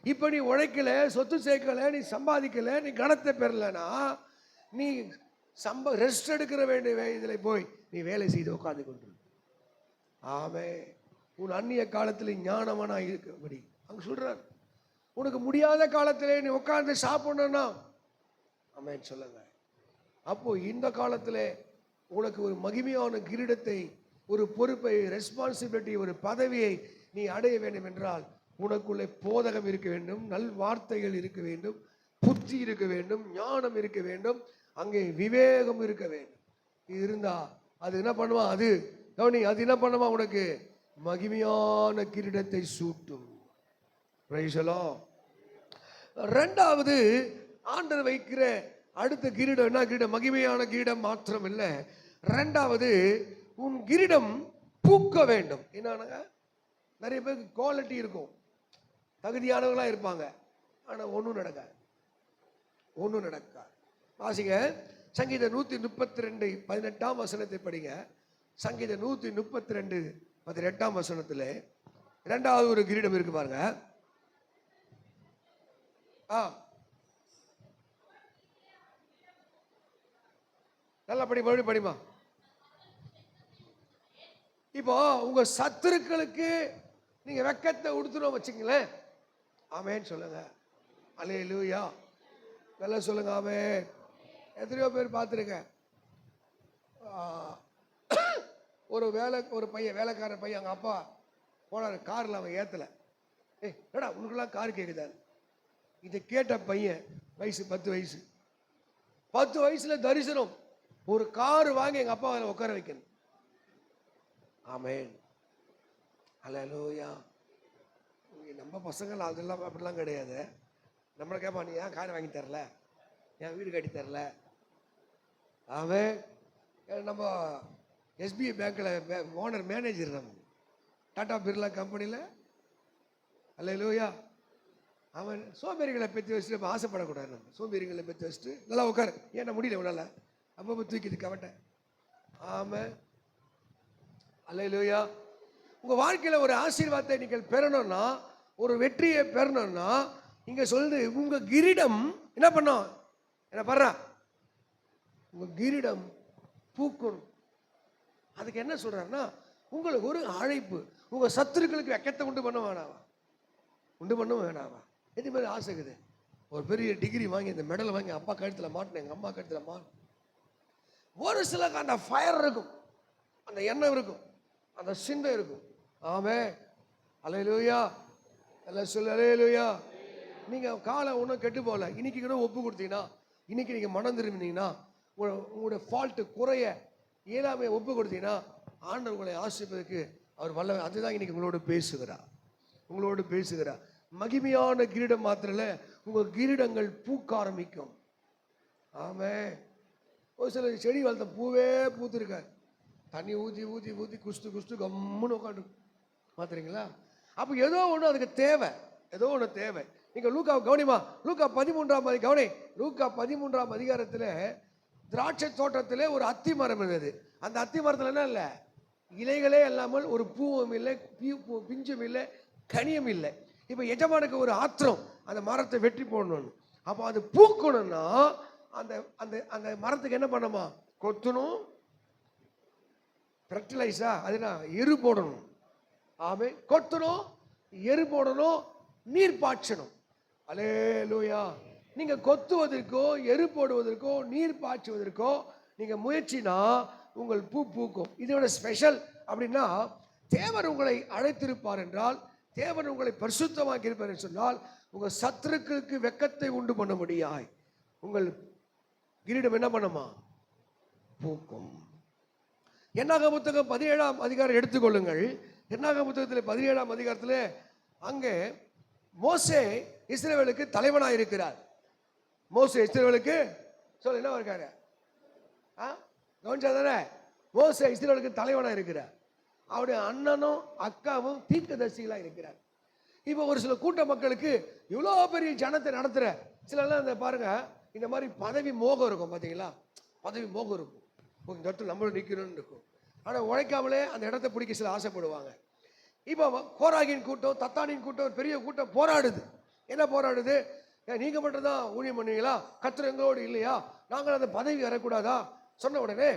இப்ப நீ உழைக்கல, சொத்து சேர்க்கல, நீ சம்பாதிக்கல, நீ கணத்தை பெறலனா நீ ரெஸ்ட் எடுக்கிற வேண்டிய இதில் போய் நீ வேலை செய்து உட்காந்து கொண்டு. ஆமே. உன் அந்நிய காலத்தில் ஞானமானா இருக்கும்படி அவங்க சொல்றார். உனக்கு முடியாத காலத்திலே நீ உட்கார்ந்து சாப்பிடணும்னா ஆமென் சொல்லுங்க. அப்போ இந்த காலத்திலே உனக்கு ஒரு மகிமையான கிரீடத்தை, ஒரு பொறுப்பை, ரெஸ்பான்சிபிலிட்டி, ஒரு பதவியை நீ அடைய வேண்டும் என்றால் உனக்குள்ளே போதகம் இருக்க வேண்டும், நல் வார்த்தைகள் இருக்க வேண்டும், புத்தி இருக்க வேண்டும், ஞானம் இருக்க வேண்டும், அங்கே விவேகம் இருக்க வேண்டும். இது இருந்தா அது என்ன பண்ணுவா? அது கவனி, அது என்ன பண்ணுவா? உனக்கு மகிமையான கிரீடத்தை சூட்டும். Praise the lord. இரண்டாவது ஆண்டவர் வைக்கிற அடுத்த கிரீடம் என்ன கிரீடம்? மகிமையான கிரீடம் மாத்திரம் இல்லை, இரண்டாவது உன் கிரீடம் பூக்க வேண்டும். என்னங்க, நிறைய பேருக்கு குவாலிட்டி இருக்கும், தகுதியானவங்களா இருப்பாங்க, ஆனால் ஒன்றும் நடக்காது, ஒன்றும் நடக்காது. வாசிங்க சங்கீதம் 132 18ஆம் வசனத்தை படிங்க. சங்கீதம் 132 18ஆம் வசனத்தில் இரண்டாவது ஒரு கிரீடம் இருக்கு பாருங்க. நல்லா படி, மறுபடியும் படிமா. இப்போ உங்க சத்துருக்களுக்கு நீங்க வெக்கத்தை உடுத்துறோம் வச்சுங்களேன். ஆமேன்னு சொல்லுங்க. அல்லேலூயா. நல்லா சொல்லுங்க ஆமென். எத்தனையோ பேர் பார்த்துருக்கேன். ஒரு பையன், வேலைக்கார பையன், அவங்க அப்பா போனார் காரில், அவன் ஏற்றலை. ஏடா உனக்குலாம் கார் கேட்குதாரு. இதை கேட்ட பையன் வயசு 10 வயசு, 10 வயசுல தரிசனம், ஒரு கார் வாங்கி எங்கள் அப்பா அதில் உட்கார வைக்கணும். ஆமென். அல்லேலூயா. நம்ம பசங்கள் அதெல்லாம் அப்படிலாம் கிடையாது. நம்மளை கேட்பா, நீ ஏன் கார் வாங்கி தரல, ஏன் வீடு கட்டி தரல. அவன் நம்ம எஸ்பிஐ பேங்க்கில் ஓனர் மேனேஜர், நம்ம டாடா பிர்லா கம்பெனியில். அல்லேலூயா. அவன் சோம்பேறிகளை பெற்று வச்சுட்டு நம்ம ஆசைப்படக்கூடாது. நம்ம சோம்பேறிகளை பெற்று வச்சுட்டு நல்லா உட்காரு, ஏன்னா முடியல உன்னால, அப்போ தூக்கிட்டு கவட்டை. ஆமாம். அல்லேலூயா. உங்கள் வாழ்க்கையில் ஒரு ஆசீர்வாதத்தை நீங்கள் பெறணும்னா, ஒரு வெற்றியை பெறணும்னா, இங்கே சொல்லுது உங்கள் கிரீடம் என்ன பண்ணும், என்ன பண்றா, உங்கள் கிரீடம் பூக்கணும். அதுக்கு என்ன சொல்றாருன்னா, உங்களுக்கு ஒரு அழைப்பு. உங்கள் சத்துருக்களுக்கு வெக்கத்தை உண்டு பண்ண வேணாவா, உண்டு பண்ண வேணாவா. இது மாதிரி ஆசைக்குது. ஒரு பெரிய டிகிரி வாங்கி இந்த மெடலை வாங்கி அப்பா கழுத்தில் மாட்டினேன், எங்கள் அம்மா கழுத்தில் மாட்டினேன். ஒரு சிலருக்கு அந்த ஃபயர் இருக்கும், அந்த எண்ணம் இருக்கும், அந்த சிந்தை இருக்கும். ஆமே. அல்லேலூயா. எல்லாம் சொல்லு அல்லேலூயா. நீங்கள் காலை ஒன்றும் கெட்டு போகல. இன்னைக்கு கூட ஒப்பு கொடுத்தீங்கன்னா, இன்னைக்கு நீங்கள் மனம் திரும்பினீங்கன்னா, உங்களுடைய ஃபால்ட்டு குறைய இயலாமையை ஒப்பு கொடுத்தீங்கன்னா, ஆண்டவர் உங்களை ஆசீர்வதிப்பதற்கு அவர் வல்ல. அதுதான் இன்னைக்கு உங்களோடு பேசுகிறார், உங்களோடு பேசுகிறார். மகிமையான கிரீடம் மாத்திரல, உங்கள் கிரீடங்கள் பூக்க ஆரம்பிக்கும். ஆமே. ஒரு சில செடி வளர்த்த பூவே பூத்துருக்காரு, தண்ணி ஊற்றி ஊற்றி ஊற்றி குஸ்து குஸ்து கம்முன்னு உட்காந்து பார்த்துறீங்களா. அப்போ ஏதோ ஒன்று அதுக்கு தேவை, ஏதோ ஒன்று தேவை. நீங்கள் லூக்கா கவனிமா, லூக்கா 13ஆம் கவனி, லூக்கா 13ஆம் அதிகாரத்தில் திராட்சை தோட்டத்தில் ஒரு அத்தி மரம் இருந்தது. அந்த அத்தி மரத்தில் என்ன இல்லை, இலைகளே இல்லாமல் ஒரு பூவும் இல்லை, பிஞ்சும் இல்லை, கனியும் இல்லை. இப்போ எஜமானுக்கு ஒரு ஆத்திரம், அந்த மரத்தை வெட்டி போடணும்னு. அப்போ அது பூக்கணும்னா அந்த அந்த அந்த மரத்துக்கு என்ன பண்ணணுமா, கொத்தணும், ஃபெர்டிலைஸா, அதுனா எரு போடணும். ஆமே. கொத்தணும், எரு போடணும், நீர் பாய்ச்சணும். அல்லேலூயா. நீங்கள் கொத்துவதற்கோ எரு போடுவதற்கோ நீர் பாய்ச்சுவதற்கோ நீங்கள் முயற்சினா உங்கள் பூ பூக்கும். இதோட ஸ்பெஷல் அப்படின்னா, தேவன் உங்களை அழைத்திருப்பார் என்றால், தேவன் உங்களை பரிசுத்தமாக்கி இருப்பார் என்று சொன்னால், உங்கள் சத்துருக்களுக்கு வெக்கத்தை உண்டு பண்ண முடியாய் உங்கள் கிரீடம் என்ன பண்ணுமா, பூக்கும். என்னாக புத்தகம் 17ஆம் அதிகாரம் எடுத்துக்கொள்ளுங்கள். என்னாக புத்தகத்தில் 17ஆம் அதிகாரத்தில் அங்கே மோசே இஸ்ரவேலுக்கு தலைவனாக இருக்கிறார். மோசே இஸ்ரவேலுக்கு சொல்ல என்ன இருக்காரு, கவனிச்சா தானே, மோசே இஸ்ரவேலுக்கு தலைவனாக இருக்கிறார். அவருடைய அண்ணனும் அக்காவும் தீர்க்கதரிசிகளாக இருக்கிறார். இப்போ ஒரு சில கூட்ட மக்களுக்கு இவ்வளோ பெரிய ஜனத்தை நடத்துகிற சிலர்லாம் இந்த பாருங்க, இந்த மாதிரி பதவி மோகம் இருக்கும் பார்த்தீங்களா, பதவி மோகம் இருக்கும். இந்த இடத்துல நம்மளும் நிற்கணும்னு இருக்கும். ஆனால் உழைக்காமலே அந்த இடத்த பிடிக்க சில ஆசைப்படுவாங்க. இப்போ கோராகின் கூட்டம், தத்தானின் கூட்டம், பெரிய கூட்டம் போராடுது. என்ன போராடுது, நீங்கள் மட்டும் தான் ஊழியம் பண்ணுவீங்களா, கர்த்தர் எங்களோடு இல்லையா, நாங்கள் அந்த பதவி வரக்கூடாதா சொன்ன உடனே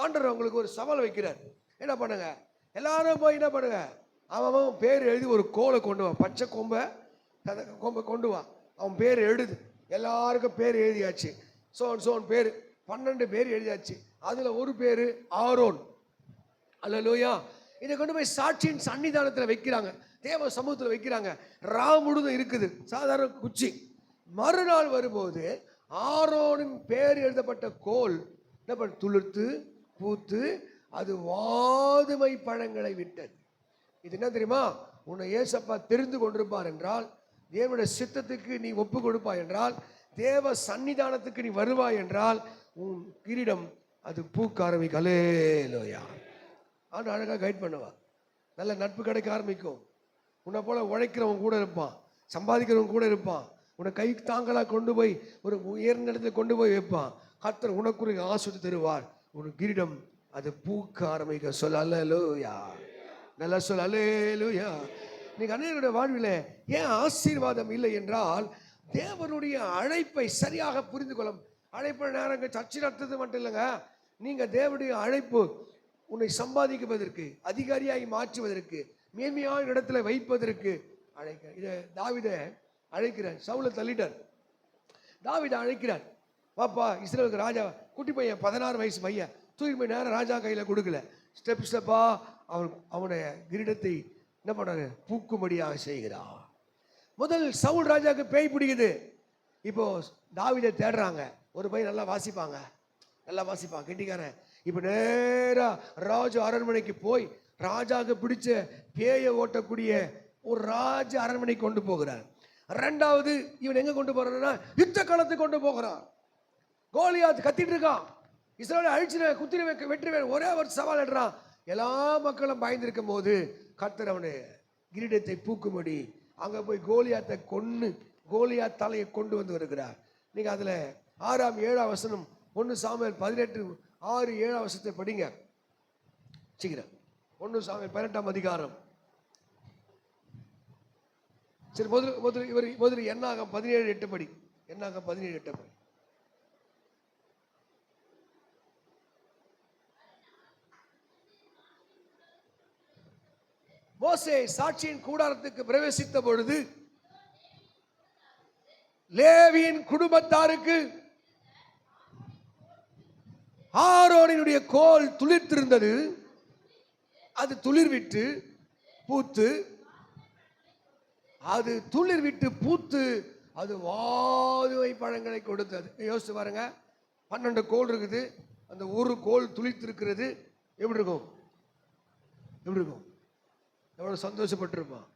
ஆண்டவர் உங்களுக்கு ஒரு சவால் வைக்கிறார். என்ன பண்ணுங்க, எல்லாரும் போய் என்ன பண்ணுங்க, அவன் பேர் எழுதி ஒரு கோலை கொண்டு வா, பச்சை கொம்பை கொண்டு வா, அவன் பேர் எழுது. எல்லாருக்கும் பேர் எழுதியாச்சு. சோன் பேர் 12 பேர் எழுதியாச்சு. அதுல ஒரு பேரு ஆரோன். அல்லேலூயா. இதை கொண்டு போய் சாட்சியின் சன்னிதானத்தில் வைக்கிறாங்க, தேவ சமூகத்தில் வைக்கிறாங்க. முழுதும் இருக்குது, சாதாரண குச்சி. மறுநாள் வரும்போது ஆரோனின் பேர் எழுதப்பட்ட கோல் என்ன துளிர்த்து பூத்து அது வாதுமை பழங்களை விட்டது. இது என்ன தெரியுமா, உன்னை ஏசப்பா தெரிந்து கொண்டிருப்பார் என்றால், தேவனுடைய சித்தத்துக்கு நீ ஒப்பு கொடுப்பாய் என்றால், தேவ சன்னிதானத்துக்கு நீ வருவாய் என்றால், உன் கிரீடம் அது பூக்க ஆரம்பிக்கும். அல்லேலூயா. ஆண்டு அழகாக கைட் பண்ணுவா, நல்ல நட்பு கிடைக்க ஆரம்பிக்கும். உன்னை போல உழைக்கிறவன் கூட இருப்பான், சம்பாதிக்கிறவன் கூட இருப்பான், உன்னை கை தாங்களா கொண்டு போய் ஒரு உயர்ந்த இடத்துல கொண்டு போய் வைப்பான். கர்த்தர் உனக்குரிய ஆசீர்வாதத்தை தருவார். உன் கிரீடம் அது பூக்க ஆரம்பிக்க. சொல்ல அல்லேலூயா, நல்லா சொல்ல அல்லேலூயா. நீங்க அநேகருடைய வாழ்வில் ஏன் ஆசீர்வாதம் இல்லை என்றால், தேவனுடைய அழைப்பை சரியாக புரிந்து கொள்ள. அழைப்பு நேரங்கள் சர்ச்சை நடத்துறது மட்டும் இல்லைங்க. நீங்க தேவனுடைய அழைப்பு உன்னை சம்பாதிக்குவதற்கு, அதிகாரியாய் மாற்றுவதற்கு, மேன்மையான இடத்துல வைப்பதற்கு அழைக்க. இதை தாவீதை அழைக்கிறார். சவுலை தள்ளிட்டார், தாவீதை அழைக்கிறார். பாப்பா இஸ்ரவேலுக்கு ராஜா, குட்டி பையன் 16 வயசு பையன், தூக்கி போய் நேரம் ராஜா கையில கொடுக்கல. ஸ்டெப் ஸ்டெப்பா அவனுடைய கிரீடத்தை என்ன பண்றாரு, பூக்கும்படியாக செய்கிறார். முதல் சவுல் ராஜாவுக்கு பேய் பிடிக்குது. இப்போ தாவீதை தேடுறாங்க. ஒரு பையன் நல்லா வாசிப்பாங்க, கெட்டிக்காரன். இப்ப நேரா ராஜா அரண்மனைக்கு போய் ராஜாவுக்கு பிடிச்ச பேயை ஓட்டக்கூடிய ஒரு ராஜ அரண்மனைக்கு கொண்டு போகிறார். ரெண்டாவது இவன் எங்க கொண்டு போறான்னா, யுத்த களத்துக்கு கொண்டு போகிறான். கோலியாத் கத்திட்டு இருக்கான், இஸ்ரவேலை அழிச்சு குத்திர வெற்றுவேன், ஒரே ஒரு சவால் எடுறான். எல்லா மக்களும் பயந்திருக்கும் போது கர்த்தர் அவனை கிரீடத்தை பூக்கும்படி அங்க போய் கோலியாத்தை கொன்னு கோலியாத் தலையை கொண்டு வந்து வருகிறார். நீங்க அதுல 6ஆம் 7ஆம் வசனம் 1 சாமுவேல் 18:6-7 படிங்க. சீக்கிரம் 1 சாமுவேல் 18ஆம் அதிகாரம். சரி, முதல் என்னாகம் 17:8 படி. என்னாகம் 17:8 படி. மோசே சாட்சியின் கூடாரத்துக்கு பிரவேசித்த பொழுது லேவியின் குடும்பத்தாருக்கு ஆரோனினுடைய கோல் துளிர்த்திருந்தது. அது துளிர்விட்டு பூத்து அது வாதுவை பழங்களை கொடுத்தது. யோசிச்சு பாருங்க, 12 கோல் இருக்குது, அந்த ஒரு கோல் துளிர்த்திருக்கிறது. எப்படி இருக்கும்? எவ்வளவு சந்தோஷப்பட்டிருப்பான்,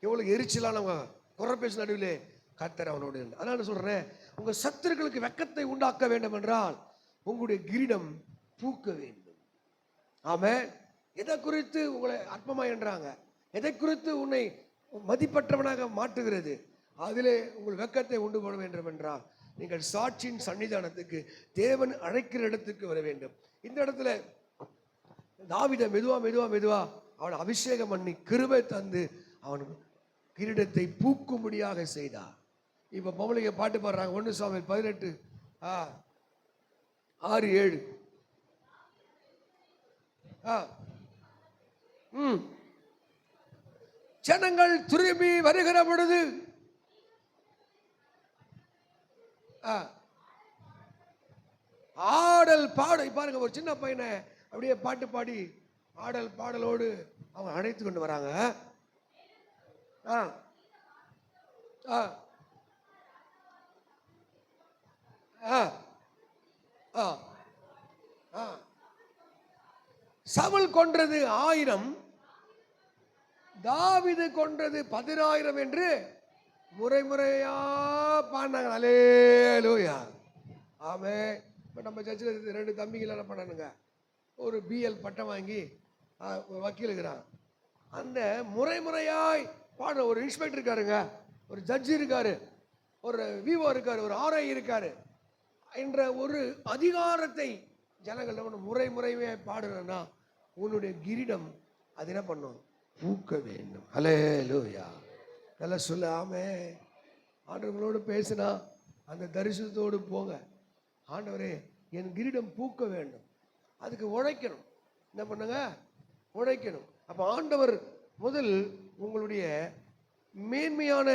எவ்வளவு எரிச்சலானவங்க குறப்பேச நடுவிலே கர்த்தர் அவனோடு. அதனால சொல்றேன், உங்க சத்துருக்களுக்கு வெக்கத்தை உண்டாக்க வேண்டும் என்றால் உங்களுடைய கிரீடம் பூக்க வேண்டும். ஆமென். எதை குறித்து உங்களை அற்பமா என்றாங்க, எதை குறித்து உன்னை மதிப்பற்றவனாக மாற்றுகிறது, அதிலே உங்கள் வெக்கத்தை உண்டு பண்ண வேண்டும் என்றால் நீங்கள் சாட்சியின் சன்னிதானத்துக்கு, தேவன் அழைக்கிற இடத்துக்கு வர வேண்டும். இந்த இடத்துல தாவீதை மெதுவா அவனை அபிஷேகம் பண்ணி கிருபை தந்து அவன் கிரீடத்தை பூக்கும்படியாக செய்தார். இப்ப பொம்பளைங்க பாட்டு பாடுறாங்க. 1 சாமுவேல் 18:6-7. ஜனங்கள் திரும்பி வருகிற பொழுது ஆடல் பாட. பாருங்க, ஒரு சின்ன பையனை அப்படியே பாட்டு பாடி ஆடல் பாடலோடு அவங்க அழைத்து கொண்டு வராங்க. சவுல் கொன்றது 1000, தாவீது கொன்றது 10,000 என்று முறையா பாடினாங்க. அல்லேலூயா, ஆமென். இப்ப நம்ம சர்ச்சில் 2 தம்பிகள் என்ன பண்ணானுங்க, ஒரு பிஎல் பட்டம் வாங்கி வக்கீல் இருக்கிறான். அந்த முறையாய் பாடுற ஒரு இன்ஸ்பெக்டர் இருக்காருங்க, ஒரு ஜட்ஜி இருக்காரு, ஒரு விவோ இருக்காரு, ஒரு ஆர்ஐ இருக்காரு என்ற ஒரு அதிகாரத்தை ஜனங்கள் முறையே பாடுறா, உன்னுடைய கிரீடம் அது என்ன பண்ணும், பூக்க வேண்டும். அல்லேலூயா, நல்லா சொல்ல. ஆமென். ஆண்டவர்களோடு பேசினா அந்த தரிசனத்தோடு போங்க. ஆண்டவரே, என் கிரீடம் பூக்க வேண்டும், அதுக்கு உழைக்கணும். என்ன பண்ணுங்க, உழைக்கணும். அப்ப ஆண்டவர் முதல் உங்களுடைய மேன்மையான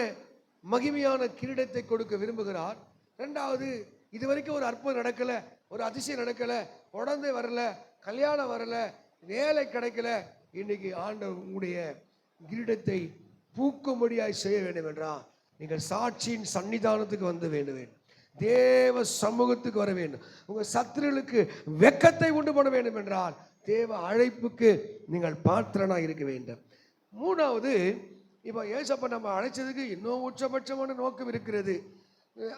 மகிமையான கிரீடத்தை கொடுக்க விரும்புகிறார். இரண்டாவது, இதுவரைக்கும் ஒரு அற்புதம் நடக்கல, ஒரு அதிசயம் நடக்கல, உடனே வரல, கல்யாணம் வரல, வேலை கிடைக்கல, இன்னைக்கு ஆண்டவர் உங்களுடைய கிரீடத்தை பூக்கும்படியாய் செய்ய வேண்டும் என்றால் நீங்கள் சாட்சியின் சன்னிதானத்துக்கு வந்து வேண்டும், தேவ சமூகத்துக்கு வர வேண்டும். உங்க சத்துருளுக்கு வெக்கத்தை உண்டு பண்ண வேண்டும் என்றால் தேவ அழைப்புக்கு நீங்கள் பாத்திரனா இருக்க வேண்டும். மூணாவது, இப்ப ஏசப்பா நம்ம அழைச்சதுக்கு இன்னும் உச்சபட்சமான நோக்கம் இருக்கிறது.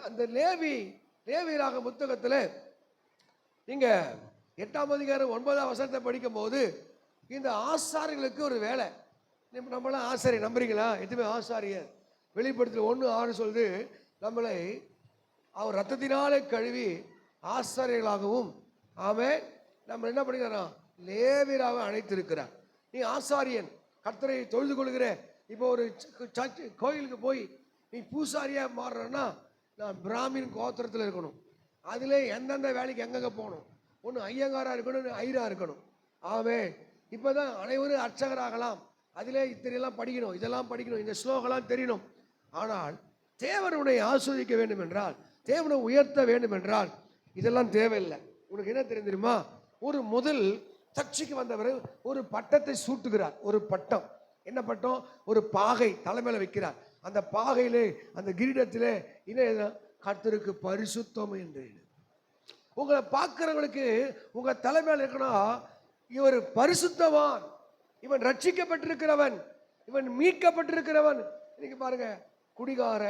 அந்த லேவியராக புத்தகத்துல நீங்க 8ஆம் அதிகாரம் 9ஆம் வசனத்தை படிக்கும் போது இந்த ஆசாரியர்களுக்கு ஒரு வேலை. நம்மளாம் ஆசாரியர் நம்புறீங்களா? எதுவுமே ஆசாரியர் வெளிப்படுத்தல 1:6 சொல்லுது, நம்மளை அவர் ரத்தத்தினாலே கழுவி ஆசாரியர்களாகவும் நம்ம என்ன பண்ணிக்கிறோம், லேவியராக அழைத்திருக்கிறார். நீ ஆசாரியன், கர்த்தரை தொழுது கொள்கிற. இப்போ ஒரு கோயிலுக்கு போய் நீ பூசாரியா மாறுறன்னா நான் பிராமின் கோத்திரத்தில் இருக்கணும். அதில் எந்தெந்த வேலைக்கு எங்கெங்க போகணும், ஒன்று ஐயங்காரா இருக்கணும், ஐரா இருக்கணும். இப்போதான் அனைவரும் அர்ச்சகராகலாம். அதிலே இத்தனையெல்லாம் படிக்கணும், இதெல்லாம் படிக்கணும், இந்த ஸ்லோகெல்லாம் தெரியணும். ஆனால் தேவனுடைய ஆஸ்வதிக்க வேண்டும் என்றால், தேவனை உயர்த்த வேண்டும் என்றால் இதெல்லாம் தேவையில்லை. உனக்கு என்ன தெரியுமா, ஒரு முதல் சர்ச்சைக்கு வந்தவர் ஒரு பட்டத்தை சூட்டுகிறார். ஒரு பட்டம், என்ன பட்டம், ஒரு பாகை தலைமையில வைக்கிறார். அந்த பாகையிலே அந்த கிரீடத்திலே என்ன, கர்த்தருக்கு பரிசுத்தம் என்று. உங்களை பார்க்கிறவங்களுக்கு உங்க தலைமையில் இருக்கணும், இவர் பரிசுத்தவான், இவன் ரட்சிக்கப்பட்டிருக்கிறவன், இவன் மீட்கப்பட்டிருக்கிறவன். இன்னைக்கு பாருங்க, குடிகார,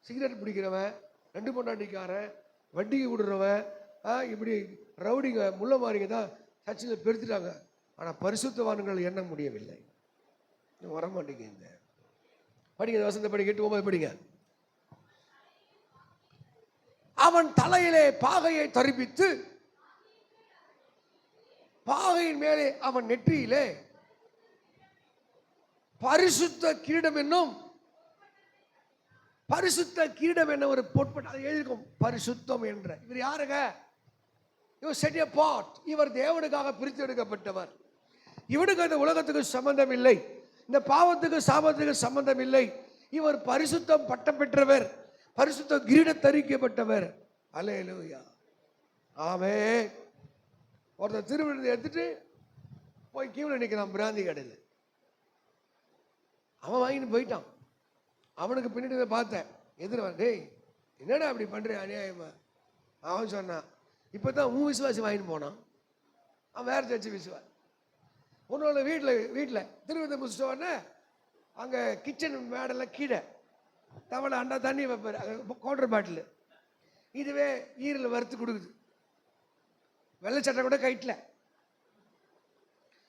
சிகரெட் பிடிக்கிறவன், 2 பொண்டாட்டிக்காரன், வட்டிக்கு விடுறவன், இப்படி ரவுடிங்க முள்ள மாறிங்க தான் சர்ச்சில் பெருத்துட்டாங்க. ஆனால் பரிசுத்தவான்கள் எண்ண முடியவில்லை. வரமாட்டீங்க. இந்த படிங்க, வசந்த படி 8-9 படிங்க. அவன் தலையிலே பாகையை தரிப்பித்து பாகையின் மேலே அவன் நெற்றியிலே பரிசுத்த கிரீடம் என்னும், பரிசுத்த கிரீடம் என்ன ஒரு பொற்பட்டு அதை எழுதிக்கும், பரிசுத்தம் என்ற. இவர் யாருங்க, இவர் செட் எ பார்ட். இவர் தேவனுக்காக பிரித்து எடுக்கப்பட்டவர். இவனுக்கு அந்த உலகத்துக்கு சம்பந்தம் இல்லை, இந்த பாவத்துக்கு சாபத்துக்கு சம்பந்தம் இல்லை. இவர் பரிசுத்தம் பட்டம் பெற்றவர், பரிசுத்த கிரீடம் தரிக்கப்பட்டவர். அல்லேலூயா, ஆமென். ஒருத்தர் திருவிழத்தை எடுத்துட்டு போய் கீழே நிற்கிறான் பிராந்தி கடையில். அவன் வாங்கிட்டு போயிட்டான். அவனுக்கு பின்னாடி பார்த்தேன், எதிர, டேய் என்னடா அப்படி பண்ற அநியாயமா. அவன் சொன்னான், இப்பதான் உன் விசுவாசி வாங்கிட்டு போனான். அவன் வேற சர்ச்சு விசுவாசி. உன்னோட வீட்டில் திருவிழத்தை முடிச்சிட்ட உடனே அங்கே கிச்சன் மேடெல்லாம் கீழே தவளை அண்டா தண்ணி வைப்பார், குவார்டர் பாட்டில். இதுவே ஈரில் வறுத்து கொடுக்குது, வெள்ளை சட்டை கூட கைட்டில்.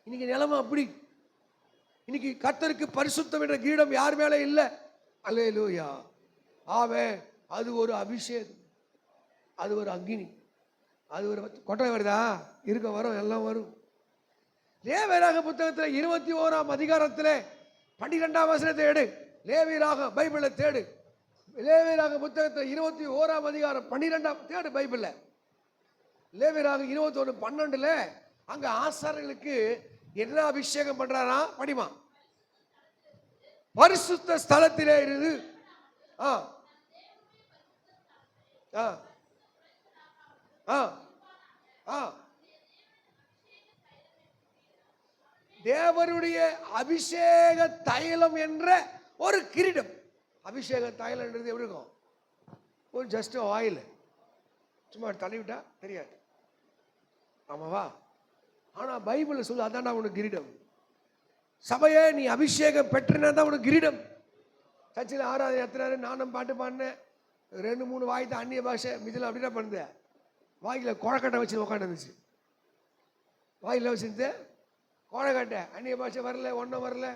இன்னைக்கு நிலைமை அப்படி. இன்னைக்கு கர்த்தருக்கு பரிசுத்தம் என்ற கிரீடம் யார் மேலே இல்லை. அல்லேலூயா, ஆமென். அது ஒரு அபிஷேகம், அது ஒரு அக்கினி, அது ஒரு கொட்டை வருதா, இருக்க வரும், எல்லாம் வரும். லேவியராக புத்தகத்தில் 21ஆம் அதிகாரத்தில் 12ஆம் வசனத்தை எடு. லேவியராக பைபிளை தேடு. லேவியராக புத்தகத்தில் 21ஆம் அதிகாரம் 12ஆம் தேடு பைபிளில். லேவியராக 21:12 அங்க ஆசாரியர்களுக்கு என்ன அபிஷேகம் பண்றாரா, படிமா. பரிசுத்த ஸ்தலத்திலே இருந்து தேவனுடைய அபிஷேக தைலம் என்ற ஒரு கிரீடம். அபிஷேக தைலம் என்றது எப்படி இருக்கும், ஒரு ஜஸ்ட் ஆயில், சும்மா தண்ணி விட்டா தெரியாது, ஆமாவா. ஆனா பைபிள் சொல்லு, அதான் உனக்கு கிரீடம். சபையே நீ அபிஷேகம் பெற்றினா தான் உனக்கு கிரீடம். சர்ச்சில் ஆராதனை எத்தனை நானும் பாட்டு பாடினேன், 2-3 வாய்த்த அந்நிய பாஷை மிதில் அப்படின்னா பண்ணுது. வாயில குழக்கட்டை வச்சு உட்காந்துருந்துச்சு, வாயில வச்சிருந்து குழக்கட்டை, அந்நிய பாஷை வரல, ஒன்றும் வரல.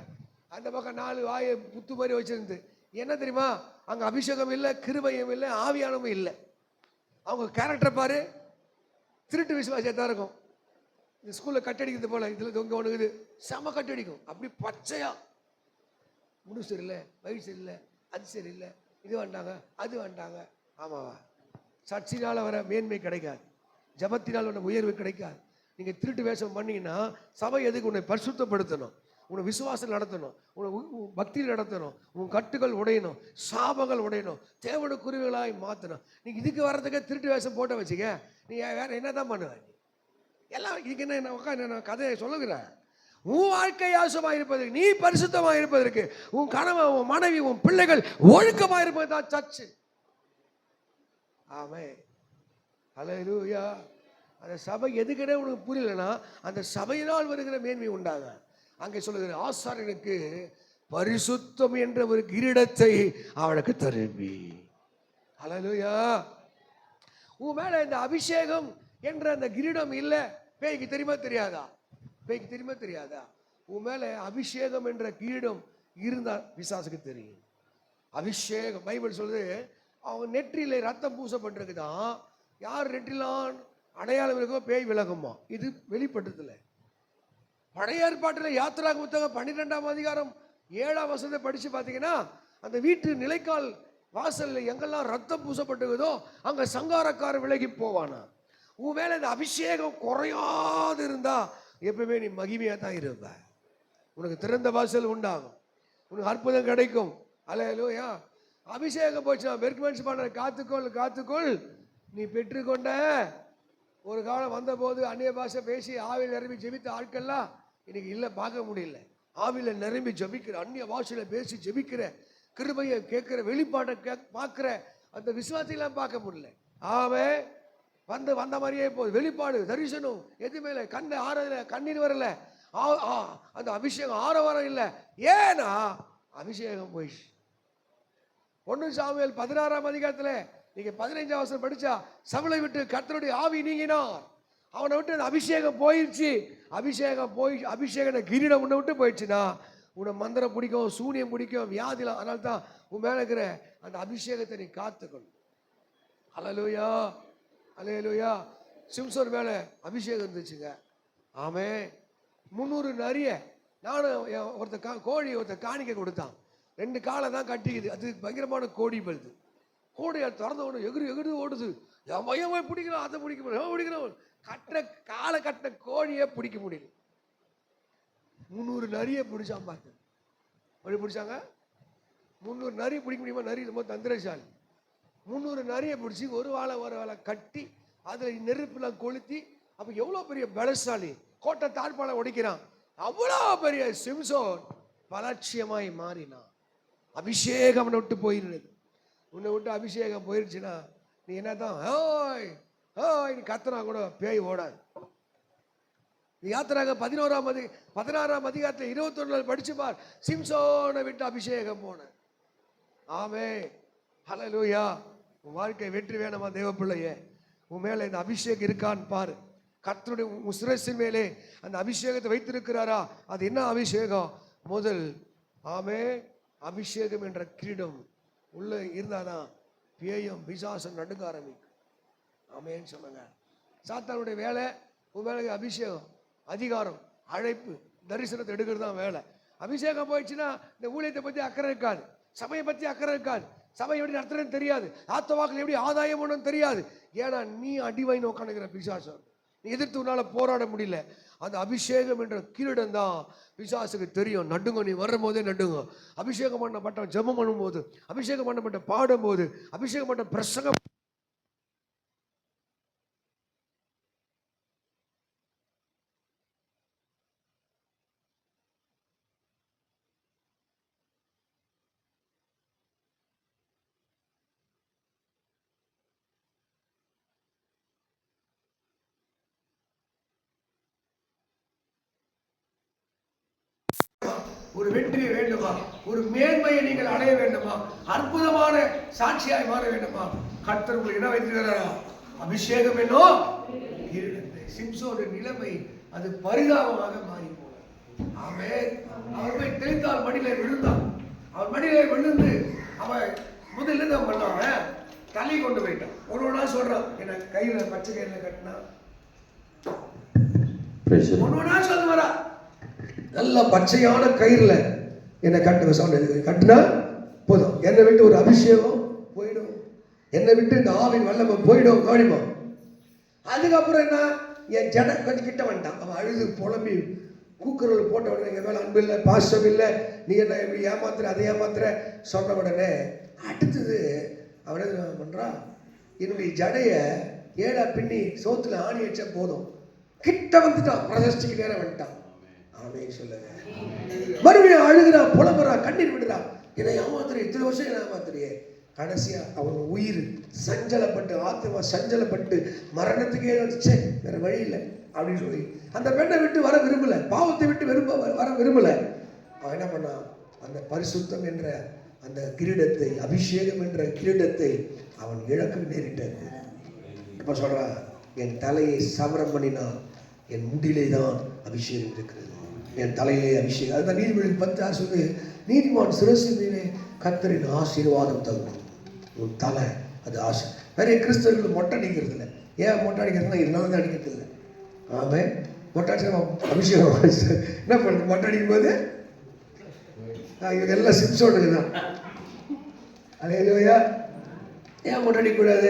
அந்த பக்கம் 4 வாயை புத்து மாதிரி வச்சிருந்து. என்ன தெரியுமா, அங்கே அபிஷேகம் இல்லை, கிருபையும் இல்லை, ஆவியானமும் இல்லை. அவங்க கேரக்டர் பாரு, திருட்டு விசுவாசியாக தான் இருக்கும். இந்த ஸ்கூலில் கட்டடிக்கிறது போல, இதில் தொங்க ஒன்றுக்குது, செம கட்டடிக்கும். அப்படி பச்சையா, முடி சரியில்லை, வயிறு சரியில்லை, அது சரியில்லை, இது வேண்டாங்க, அது வேண்டாங்க. ஆமாவா, சர்ச்சினால் வர மேன்மை கிடைக்காது, ஜபத்தினால் வர உயர்வு கிடைக்காது. நீங்கள் திருட்டு வேஷம் பண்ணீங்கன்னா சபை எதுக்கு, உன்னை பரிசுத்தப்படுத்தணும், உன்னை விசுவாசம் நடத்தணும், உன்னை பக்தியில் நடத்தணும், உன் கட்டுகள் உடையணும், சாபங்கள் உடையணும், தேவன குருவிகளாய் மாற்றணும். நீங்கள் இதுக்கு வர்றதுக்கே திருட்டு வேஷம் போட்ட வச்சுக்க, நீ வேற என்ன தான் பண்ணுவேன். எல்லாம் இதுக்கு என்ன உட்காந்து நான் கதையை சொல்லுகிறேன். உன் வாழ்க்கை ஆசமாக இருப்பதற்கு, நீ பரிசுத்தமாக இருப்பதற்கு, உன் கணவன், உன் மனைவி, உன் பிள்ளைகள் ஒழுக்கமாக இருப்பது தான் சர்ச்சு. ஆமென், அல்லேலூயா. அந்த சபை எதுக்கிட்டே உனக்கு புரியலன்னா அந்த சபையினால் வருகிற மேன்மை உண்டாக. அங்கே சொல்லுகிற ஆசாரியனுக்கு பரிசுத்தம் என்ற ஒரு கிரீடத்தை அவனுக்கு தருவி. அல்லேலூயா. உன் மேல இந்த அபிஷேகம் என்ற அந்த கிரீடம் இல்லை, பேய்க்கு தெரியுமா தெரியாதா, பேய்க்கு தெரியுமா தெரியாதா. உன் மேல அபிஷேகம் என்ற கிரீடம் இருந்தால் பிசாசுக்கு தெரியும். அபிஷேகம் பைபிள் சொல்லுது, அவங்க நெற்றியில ரத்தம் பூசப்பட்டிருக்குதான். யார் நெற்றிலாம் அடையாளம் இருக்கோ பேய் விலகுமா. இது வெளிப்பட்டதுல. பழைய ஏற்பாட்டில் யாத்திராக புத்தகம் 12ஆம் அதிகாரம் 7ஆம் வசனத்தை படிச்சு பார்த்தீங்கன்னா, அந்த வீட்டு நிலைக்கால் வாசல்ல எங்கெல்லாம் ரத்தம் பூசப்பட்டிருக்குதோ அங்க சங்காரக்காரன் விலகி போவானா. உன் மேல இந்த அபிஷேகம் குறையாது இருந்தா எப்பவுமே நீ மகிமையா தான் இருப்ப. உனக்கு திறந்த வாசல் உண்டாகும், உனக்கு அற்புதம் கிடைக்கும். அல்லேலூயா. அபிஷேகம் போச்சுன்னா பெர்க்மென்ஸ் பண்ண காத்துக்கொள் நீ பெற்றுக்கொண்ட. ஒரு காலம் வந்த போது அந்நிய பாஷை பேசி ஆவியில் நிரம்பி ஜெபித்த ஆட்கள்லாம் இன்னைக்கு இல்லை, பார்க்க முடியல. ஆவியில் நிரம்பி ஜெபிக்கிற, அந்நிய பாஷையில பேசி ஜெபிக்கிற, கிருபையை கேட்கிற, வெளிப்பாட்டை பார்க்கிற அந்த விசுவாசத்தையெல்லாம் பார்க்க முடியல. ஆவே வந்த மாதிரியே போகுது. வெளிப்பாடு தரிசனம் எதுவுமே இல்லை. கண்ணு ஆறதில்லை, கண்ணீர் வரல, அந்த அபிஷேகம் ஆரவாரம் இல்லை. ஏன்னா அபிஷேகம் போயிடுச்சு. 1 சாமுவேல் 16ஆம் அதிகாரத்தில் நீங்க 15ஆம் வசனம் படிச்சா, சவுலை விட்டு கர்த்தருடைய ஆவி நீங்கினார். அவனை விட்டு அந்த அபிஷேகம் போயிடுச்சு. அபிஷேக கிரீடம் உன்னை விட்டு போயிடுச்சுன்னா உன்னை மந்திரம் பிடிக்கும், சூனியம் பிடிக்கும், வியாதிலாம். அதனால தான் உன் மேல இருக்கிற அந்த அபிஷேகத்தை நீ காத்துக்கணும். அல்லேலூயா, அல்லேலூயா. சிம்சோன் மேல அபிஷேகம் இருந்துச்சுங்க. ஆமே. 300 நரிய நானும் கோழி காணிக்க கொடுத்தான். 2 காலை தான் கட்டிக்குது. அது பயங்கரமான கோடி பழுது. கோடையை திறந்த உடனே எகிரி ஓடுது. எவன் பிடிக்கிறான், அதை பிடிக்க முடியும், பிடிக்கிறான். காலை கட்டின கோழியை பிடிக்க முடியல. 300 நரிய பிடிச்சான். பார்த்து அப்படி பிடிச்சாங்க. 300 நரிய பிடிக்க முடியுமா? நரி ரொம்ப தந்திரசாலி. 300 நரிய பிடிச்சி ஒரு வாழை கட்டி அதுல நெருப்புலாம் கொளுத்தி, அப்ப எவ்வளவு பெரிய பலசாலி. கோட்டை தாழ்பாலை உடைக்கிறான். அவ்வளோ பெரிய சிம்சோன் பலட்சியமாய் மாறினான். அபிஷேகம் விட்டு போயிருந்தது. உன்னை விட்டு அபிஷேகம் போயிருச்சுன்னா நீ என்னதான் நீ கத்தனா கூட பேய் ஓடாது. நீ யாத்திராக 16ஆம் அதிகாரத்தில் 21 படிச்சு பார். சிம்சோனை விட்டு அபிஷேகம் போன. ஆமே. ஹல்லேலூயா. உன் வாழ்க்கை வெற்றி வேணுமா தேவ பிள்ளையே? உன் மேல இந்த அபிஷேகம் இருக்கான்னு பாரு. கர்த்தருடைய சிரசின் மேலே அந்த அபிஷேகத்தை வைத்திருக்கிறாரா? அது என்ன அபிஷேகம்? முதல் ஆமே அபிஷேகம் என்ற கிரீடம் உள்ள இருந்தாதான் பேயும் பிசாசம் நடுங்க ஆரம்பிக்கும். ஆமேன்னு சொல்லுங்க. சாத்தானுடைய வேலை உன் மேலே அபிஷேகம், அதிகாரம், அழைப்பு, தரிசனத்தை எடுக்கிறது தான் வேலை. அபிஷேகம் போயிடுச்சுன்னா இந்த ஊழியத்தை பத்தி அக்கறை இருக்காது, சபையை பத்தி அக்கறை இருக்காது, சபை எப்படி நடத்துறதுன்னு தெரியாது, ஆத்மாக்கள் எப்படி ஆதாயம் ஒன்றும் தெரியாது. ஏன்னா நீ அடிவாய் நோக்கானுங்கிற பிசாசம். நீ எதிர்த்து உன்னால போராட முடியல. அந்த அபிஷேகம் என்ற கிரீடம் தான் பிசாசுக்கு தெரியும். நடுங்க, நீ வரும் போதே நடுங்க. அபிஷேகம் பண்ணப்பட்ட ஜெபம் பண்ணும்போது, அபிஷேகம் பண்ணப்பட்ட பாடும்போது, அபிஷேகம் பண்ண பிரசங்கம் ஒரு வெற்றியை வேண்டுமா, ஒரு மேன்மையை நீங்கள் அடைய வேண்டுமா, அற்புதமான சாட்சியாய் மாற வேண்டுமா, கர்த்தர் உங்களுக்கு என்ன வைத்திருக்கிறாரா? அபிஷேகம் என்னோ. சிம்சோனுடைய நிலைமை அது பரிதாபமாக மாறி போனது. ஆமென். அவர் போய் தெளித்தால் மடியில விழுந்தான். அவர் மடியில விழுந்து அவன் முதல்ல என்ன பண்ணான்? தலை கொண்டு போயிட்டான். ஒவ்வொன்னா சொல்றான், என்ன கையில பச்சை கையில கட்டினா ஒவ்வொன்னா சொல்ல வரா. நல்ல பச்சையான கயிறுல என்னை கட்டுனா போதும், என்னை விட்டு ஒரு அபிஷேகம் போயிடும், என்னை விட்டு இந்த ஆவின் வல்லமை போயிடும். கவனிமா. அதுக்கப்புறம் என்ன, என் ஜட கொஞ்சம் கிட்ட வந்துட்டான். அவன் அழுது புலம்பி கூக்குரல் போட்ட உடனே என் மேல அன்பு இல்லை, பாசம் இல்லை, நீ என்ன எப்படி ஏமாத்துற, அதை ஏமாத்துற சொன்ன உடனே அடுத்தது அவன் என்ன பண்றான்? என்னுடைய ஜடைய ஏடா பின்னி சோத்துல ஆணி வச்ச போதும், கிட்ட வந்துட்டான், பிரதர்ஷ்டிக்கு நேரம் வந்துட்டான். சொல்லுங்க. மறுபடியும் அழுகிறா, புலம்புறா, கண்ணீர் விடுறா. என்னை ஏமாத்துறிய, இத்தனை வருஷம் என்ன ஏமாத்துறியே. கடைசியா அவன் உயிர் சஞ்சலப்பட்டு, ஆத்மா சஞ்சலப்பட்டு மரணத்துக்கே வந்துச்சே, வேற வழி இல்லை அப்படின்னு சொல்லி அந்த பெண்ணை விட்டு வர விரும்பல, பாவத்தை விட்டு வர விரும்பல. அவன் என்ன பண்ணான்? அந்த பரிசுத்தம் என்ற அந்த கிரீடத்தை, அபிஷேகம் என்ற கிரீடத்தை அவன் இழக்க நேரிட்டது. இப்ப சொல்றான், என் தலையை சவரம் பண்ணினான், என் முடியிலே தான் அபிஷேகம் இருக்கிறது, என் தலையிலே அபிஷேகம். அதுதான் நீதிமொழி 10 சொல்லு, நீதிமான் சிரசின் மேலே கர்த்தரின் ஆசீர்வாதம் தங்கும். உன் தலை, அது ஆசை. நிறைய கிறிஸ்தவர்கள் மொட்டை அடிக்கிறது இல்லை. ஏன் மொட்டை அடிக்கிறதுனா இதனால தான் அடிக்கிறது இல்லை. ஆமாம், மொட்டை அடிச்சு அபிஷேகம் என்ன பண்ணுறது? மொட்டை அடிக்கும் போது இவங்க எல்லாம் சிம்சோனுக்கு தான். அது இல்லையா? ஏன் மொட்டை அடிக்கக்கூடாது?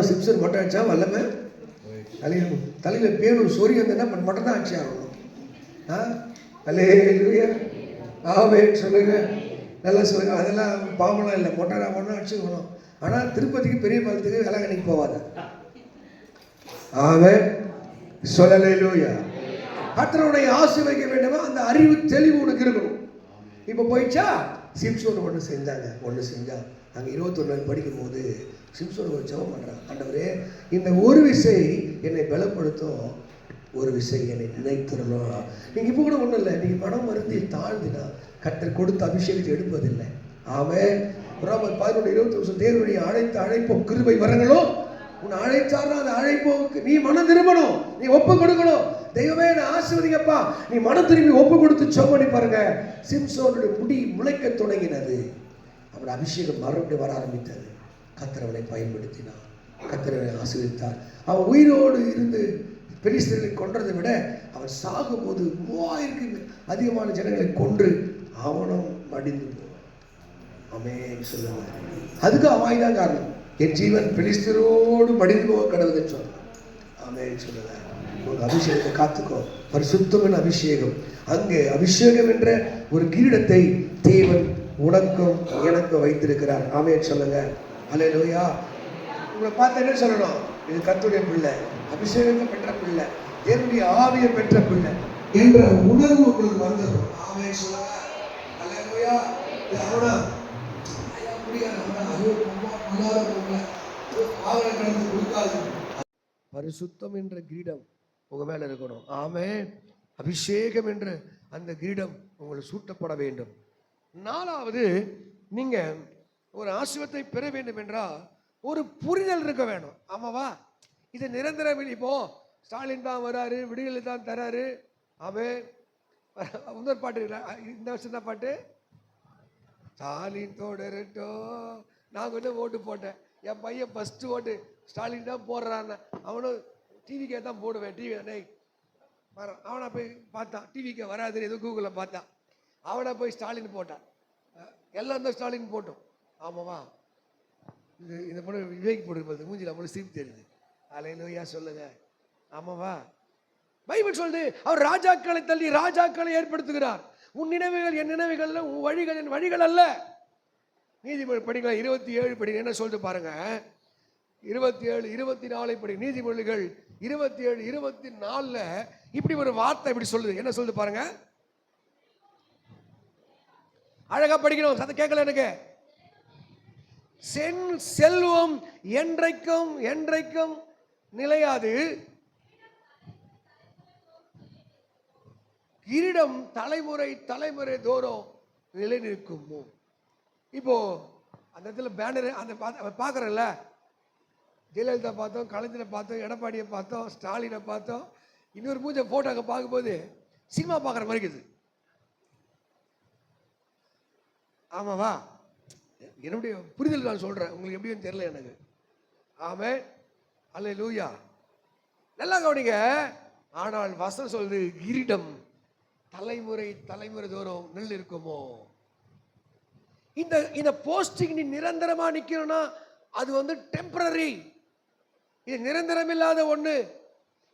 சிம்சன் மொட்டை அடிச்சா வல்லமை தலையில் பேரும் சொறி வந்து என்ன பண்ண மொட்டை தான் ஆச்சு ஆகணும். அல்லேலூயா, ஆமென் சொல்லுங்க, நல்லா சொல்லுங்க. அதெல்லாம் பாவம்லாம் இல்லை, மொட்டை அடிச்சுக்கணும். ஆனால் திருப்பதிக்கு பெரிய பாலத்துக்கு வேளாங்கண்ணிக்கு போவாத. ஆமென் சொல்லலேலூயா. கர்த்தருடைய ஆசீர்வதிக்க வேண்டுமா? அந்த அறிவு தெளிவு உனக்கு இருக்கணும். இப்போ போயிடுச்சா? சிம்சோன் ஒன்று செஞ்சா அங்கே 21 படிக்கும் போது சிம்சோன் ஒரு ஜெபம் பண்ணுறான். ஆண்டவரே, இந்த ஒரு விசை என்னை பலப்படுத்தும், ஒரு விசை என்னை நினைத்திரணும். நீங்கள் இப்போ கூட ஒன்றும் இல்லை, நீங்கள் மனம் வருந்தி தாழ்ந்தினா கர்த்தர் கொடுத்த அபிஷேகத்தை எடுப்பதில்லை. ஆமென். ரோமர் 11:21 தேவனுடைய அழைப்பும் கிருபை வரங்களும் உன்னை அழைச்சாருன்னா அந்த அழைப்புக்கு நீ மனம் திரும்பணும், நீ ஒப்பு கொடுக்கணும். தெய்வமே நான் ஆசீர்வதிங்கப்பா, நீ மனம் திரும்பி ஒப்பு கொடுத்து ஜெபம் பண்ணி பாருங்க. சிம்சோனுடைய முடி முளைக்க தொடங்கினது. அவன் அபிஷேகம் மறுபடியும் வர ஆரம்பித்தது. கர்த்தர் அவனை பயன்படுத்தினார், கர்த்தர் அவனை ஆசீர்வதித்தார். அவன் உயிரோடு இருந்து பெலிஸ்தர்களை கொன்றதை விட அவன் சாகும்போது 3000க்கு அதிகமான ஜனங்களை கொன்று அவனும் மடிந்து போவான். ஆமென் சொல்லுங்க. அதுக்கு அவாய் தான் காரணம். என் ஜீவன் பெலிஸ்தரோடு மடிந்து போக கடவுள்னு சொன்னான். ஆமென் சொல்லுங்க. உங்க அபிஷேகத்தை காத்துக்கோ. பரிசுத்தமான அபிஷேகம். அங்கே அபிஷேகம் என்ற ஒரு கிரீடத்தை தேவன் உனக்கும் எனக்கும் வைத்திருக்கிறார். ஆமென் சொல்லுங்க. அல்லேலூயா. உங்களை பார்த்து என்ன சொல்லணும்? இது கர்த்தருடைய பிள்ளை, அபிஷேகத்தை பெற்ற பிள்ளை, தேவனுடைய ஆவியை பெற்ற பிள்ளை என்ற உணர்வு உங்களுக்கு வந்துடும். ஆமென் சொல்லுங்க. அல்லேலூயா. அவனா பரிசுத்தம் என்ற கிரீடம் உங்க மேல இருக்கணும். ஆமென். அபிஷேகம் என்ற அந்த கிரீடம் உங்களுக்கு சூட்டப்பட வேண்டும். 4வது, நீங்க ஒரு ஆசீர்வாதத்தை பெற வேண்டும் என்றால் ஒரு புரிதல் இருக்க வேணும். ஆமாவா? இது நிரந்தரம். இப்போ ஸ்டாலின் தான் வராரு, விடுதலை தான் தராரு. ஆமென். இன்னொரு பாட்டு, இந்த வருஷம் தான் பாட்டு, ஸ்டாலின் தொடரட்டும். நான் கொஞ்சம் ஓட்டு போட்டேன், என் பையன் ஃபஸ்ட்டு ஓட்டு ஸ்டாலின் தான் போடுறான்னு. அவனும் டிவிக்கே தான் போடுவேன். டிவி அவனை போய் பார்த்தான், டிவிக்கே வராதுன்னு ஏதோ கூகுளில் பார்த்தான். அவனை போய் ஸ்டாலின் போட்டான். எல்லாம் தான் ஸ்டாலின் போட்டோம். ஆமாவா? இந்த பொண்ணு விவேக் போட்டு மூஞ்சில் நம்மளுக்கு சிரிப்பு தெரியுது. அல்லேலூயா சொல்லுங்க. ஆமாவா? பைபிள் சொல்லுது, அவர் ராஜாக்களை தள்ளி ராஜாக்களை ஏற்படுத்துகிறார். உன் நினைவுகள் என் நினைவுகள், உன் வழிகள் என் வழிகள் அல்ல. நீதிமொழி படிங்களா, 27 படிங்க. என்ன சொல்லிட்டு பாருங்க, 27, 24 படி. நீதிமொழிகள் 27, 24 இப்படி ஒரு வார்த்தை இப்படி சொல்லுது. என்ன சொல்லுது பாருங்க, அழகா படிக்கணும், சத்தம் கேட்கல எனக்கு. செல்வம் என்றைக்கும் என்றைக்கும் நிலையாது, கிரீடம் தலைமுறை தலைமுறை தோறும் நிலை நிற்கும். இப்போ அந்த இடத்துல பேனர் அந்த பார்க்குறோம்ல, ஜெயலலிதா பார்த்தோம், கலைஞரை பார்த்தோம், எடப்பாடியை பார்த்தோம், ஸ்டாலினை பார்த்தோம். இன்னொரு பூஜை போட்டோ அங்கே பார்க்கும்போது சினிமா பார்க்குற மாதிரி இருக்குது. ஆமாவா? என்னுடைய புரிதல் நான் சொல்கிறேன், உங்களுக்கு எப்படின்னு தெரியல எனக்கு. ஆமென் அல்லேலூயா. நல்லா கவனிங்க. ஆனால் வசனம் சொல்லுது, கிரீடம் தலைமுறை தலைமுறை தோறும் நில் இருக்குமோ. இந்த போஸ்டிங் நீ நிரந்தரமா நிக்கணும்னா அது டெம்பரரி. இது நிரந்தரம் இல்லாத ஒண்ணு.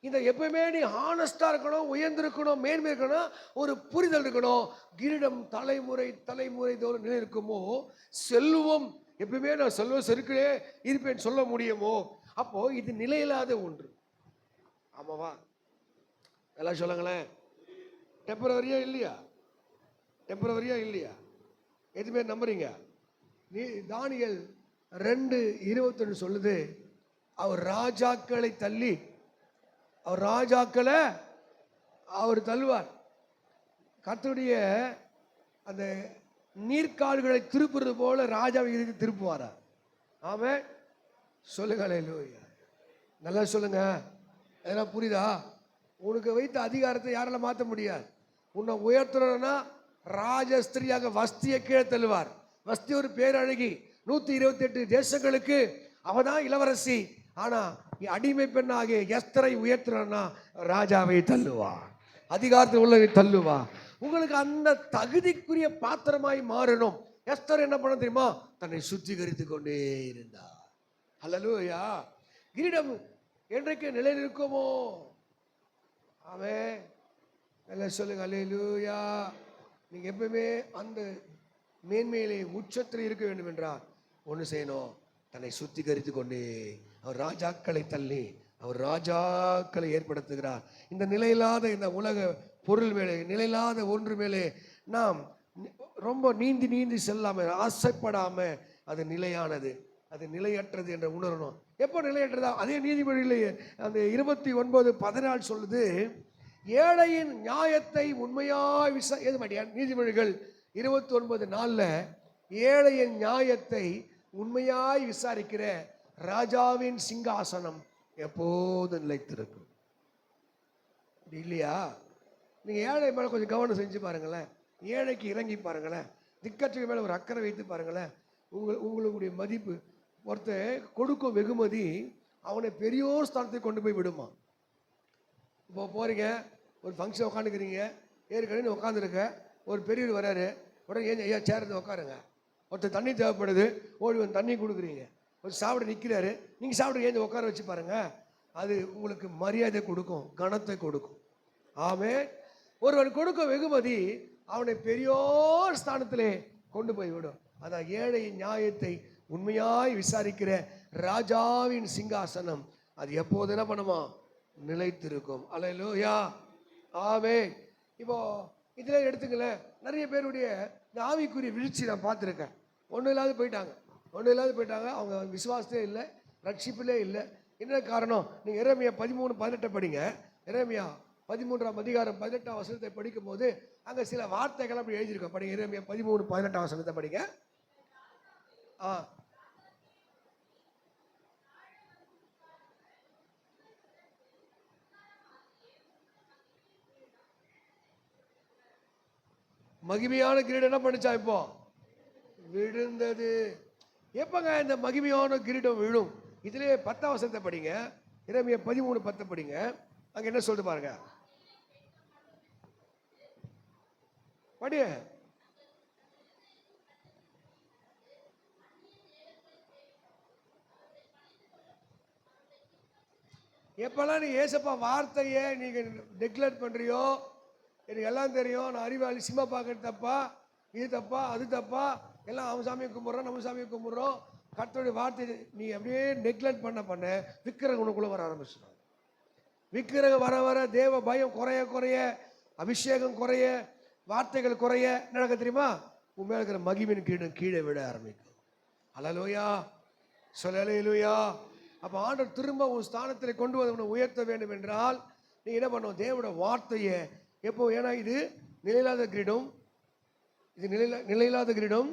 இந்த எப்பவுமே நீ ஹானஸ்டா இருக்கணும், உயர்ந்திருக்கணும், மேன்மை இருக்கணும், ஒரு புரிதல் இருக்கணும். கிரீடம் தலைமுறை தலைமுறை தோறும் நிலை இருக்குமோ. செல்வம் எப்பவுமே நான் செல்வம் செருக்கிலே இருப்பேன் சொல்ல முடியுமோ. அப்போ இது நிலையில்லாத ஒன்று. ஆமாவா? எல்லாம் சொல்லுங்களேன். டெம்பரவரியா இல்லையா? டெம்பரவரியா இல்லையா? எதுவுமே நம்புறீங்க? தானியேல் 2:21 சொல்லுது, அவர் ராஜாக்களை தள்ளி, அவர் ராஜாக்களை அவர் தள்ளுவார். கர்த்தருடைய அந்த நீர்க்கால்களை திருப்புறது போல ராஜாவை இதுக்கு திருப்புவாரா? ஆமென் சொல்லுங்க. அல்லேலூயா. நல்லா சொல்லுங்க. அதெல்லாம் புரியுதா? உனக்கு வைத்த அதிகாரத்தை யாரால மாற்ற முடியாது. உன்னை உயர்த்துறனா ராஜஸ்திரியாக வஸ்தியை கீழே தள்ளுவார். வஸ்தி ஒரு பேரழகி, 128 தேசங்களுக்கு அவதான் இளவரசி. ஆனா அடிமை பெண்ணாகிய எஸ்தரை உயர்த்தினா ராஜாவை தள்ளுவா, அதிகாரத்தில் உள்ளவை தள்ளுவா. உங்களுக்கு அந்த தகுதிக்குரிய பாத்திரமாய் மாறணும். எஸ்தர் என்ன பண்ண தெரியுமா? தன்னை சுத்திகரித்து கொண்டே இருந்தார். அல்லேலூயா. கிரீடம் என்றைக்கு நிலை நிற்குமோ அவன் எல்லாம் சொல்லுங்க அல்லேலூயா. நீங்க எப்பவுமே அந்த மேன்மையிலே உச்சத்தில் இருக்க வேண்டும் என்றால் ஒன்று செய்யணும், தன்னை சுத்திகரித்து கொண்டே. அவர் ராஜாக்களை தள்ளி அவர் ராஜாக்களை ஏற்படுத்துகிறார். இந்த நிலையில்லாத இந்த உலக பொருள் மேலே, நிலையில்லாத ஒன்று மேலே நாம் ரொம்ப நீந்தி நீந்தி செல்லாம, ஆசைப்படாம, அது நிலையானது, அது நிலையற்றது என்ற உணரணும். எப்போ நிலையற்றதா? அதே நீதிமொழியிலேயே அந்த 29:14 சொல்லுது, ஏழையின் நியாயத்தை உண்மையாய் எது மாட்டியா? நீதிமொழிகள் 29:4 ஏழையின் நியாயத்தை உண்மையாய் விசாரிக்கிற ராஜாவின் சிங்காசனம் எப்போதும் நிலைத்திருக்கும். இல்லையா? நீங்க ஏழை மேல கொஞ்சம் கவனம் செஞ்சு பாருங்களேன், ஏழைக்கு இறங்கி பாருங்களேன், திக்கற்ற மேல ஒரு அக்கறை வைத்து பாருங்களேன், உங்களுடைய மதிப்பு. ஒருத்தர் கொடுக்கும் வெகுமதி அவனை பெரியோர் ஸ்தானத்தை கொண்டு போய் விடுமா. இப்போ போறீங்க, ஒரு ஃபங்க்ஷன் உட்காந்துக்கிறீங்க, ஏற்கனவே உட்காந்துருக்க, ஒரு பெரியவர் வராரு, உடனே ஏன் ஐயா சேர்ந்து உட்காருங்க. ஒருத்தர் தண்ணி தேவைப்படுது, ஓடி வந்து தண்ணி கொடுக்குறீங்க. ஒரு சாப்பிட நிற்கிறாரு, நீங்கள் சாப்பிட ஏன் உட்கார வச்சு பாருங்க, அது உங்களுக்கு மரியாதை கொடுக்கும், கனத்தை கொடுக்கும். ஆமே. ஒருவன் கொடுக்கும் வெகுமதி அவனை பெரியோர் ஸ்தானத்திலே கொண்டு போய் விடும். அதான் ஏழை நியாயத்தை உண்மையாய் விசாரிக்கிற ராஜாவின் சிங்காசனம் அது எப்போது என்ன பண்ணுமா? நிலைத்திருக்கும். அல்லேலூயா. ஆமே. இப்போ இதுல எடுத்துங்களேன், நிறைய பேருடைய இந்த ஆவிக்குரிய வீழ்ச்சி நான் பார்த்துருக்கேன். ஒன்றும் இல்லாத போயிட்டாங்க, அவங்க விசுவாசத்தே இல்லை, ரட்சிப்பிலே இல்லை. என்ன காரணம்? நீங்கள் எரேமியா 13:18 படிங்க. எரேமியா 13:18 படிக்கும் போது அங்கே சில வார்த்தைகள் அப்படி எழுதியிருக்கோம். படிங்க, எரேமியா 13:18 படிங்க. மகிமையான கிரீடம் என்ன பண்ணுச்சா? இப்போ விழுந்தது. எப்பங்க இந்த மகிமையான கிரீடம் விழும்? இதுலயே 10 படிங்க, எரேமியா 13:10 படிங்க. அங்க என்ன சொல்லிட்டு பாருங்க, படி. எப்பெல்லாம் நீ ஏசப்பா வார்த்தையை நீங்க நெக்லெக்ட் பண்றியோ, எனக்கு எல்லாம் தெரியும், நான் அறிவாளி, சினிமா பார்க்கறது தப்பா, இது தப்பா, அது தப்பா, எல்லாம் அவன் சாமியை கும்பிட்றோம், நம்ம சாமியை கும்பிட்றோம், கர்த்தருடைய வார்த்தை நீ அப்படியே நெக்லெக்ட் பண்ண விக்கிரகம் உனக்குள்ள வர ஆரம்பிச்சிடும். விக்கிரகம் வர வர தேவ பயம் குறைய குறைய, அபிஷேகம் குறைய, வார்த்தைகள் குறைய, நடக்க தெரியுமா? உன் மேல இருக்கிற மகிமின் கீழே விட ஆரம்பிக்கும். அல்லேலூயா. சொல்லலேலூயா. அப்ப ஆண்டவர் திரும்ப உன் ஸ்தானத்தில் கொண்டு வந்து உயர்த்த வேண்டும் என்றால் நீ என்ன பண்ணும்? தேவனோட வார்த்தையை எப்போ, ஏன்னா இது நிலையில்லாத கிரீடம், இது நிலையில்லாத கிரீடம்.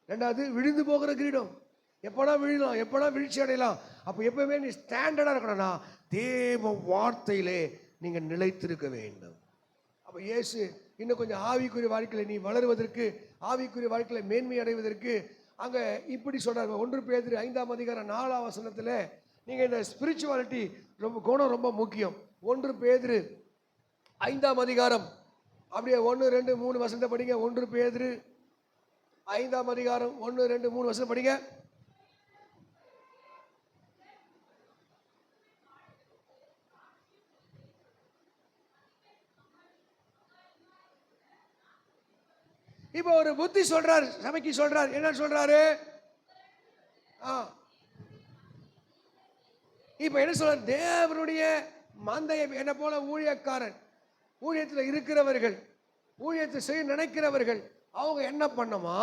ரெண்டாவது விழுந்து போகிற கிரீடம். எப்படா விழலாம், எப்படா வீழ்ச்சி அடையலாம். அப்போ எப்பவுமே நீ ஸ்டாண்டர்டா இருக்கணும்னா தேவ வார்த்தையிலே நீங்க நிலைத்திருக்க வேண்டும். அப்போ இயேசு இன்னும் கொஞ்சம் ஆவிக்குரிய வாழ்க்கையில நீ வளருவதற்கு, ஆவிக்குரிய வாழ்க்கையில மேன்மை அடைவதற்கு அங்க இப்படி சொல்றாரு. 1 பேதுரு 5:4 நீங்க இந்த ஸ்பிரிச்சுவாலிட்டி ரொம்ப குணம் ரொம்ப முக்கியம். 1 பேதுரு 5 அப்படியே 1, 2, 3 படிங்க. 1 பேதுரு 5 1, 2, 3 படிங்க. இப்ப ஒரு புத்தி சொல்றாரு, சபைக்கு சொல்றாரு. என்ன சொல்றாரு? இப்ப என்ன சொல்றாரு? தேவனுடைய மந்தையை, என்ன போல ஊழியக்காரன், ஊழியத்தில் இருக்கிறவர்கள், ஊழியத்தை செய்ய நினைக்கிறவர்கள், அவங்க என்ன பண்ணமா?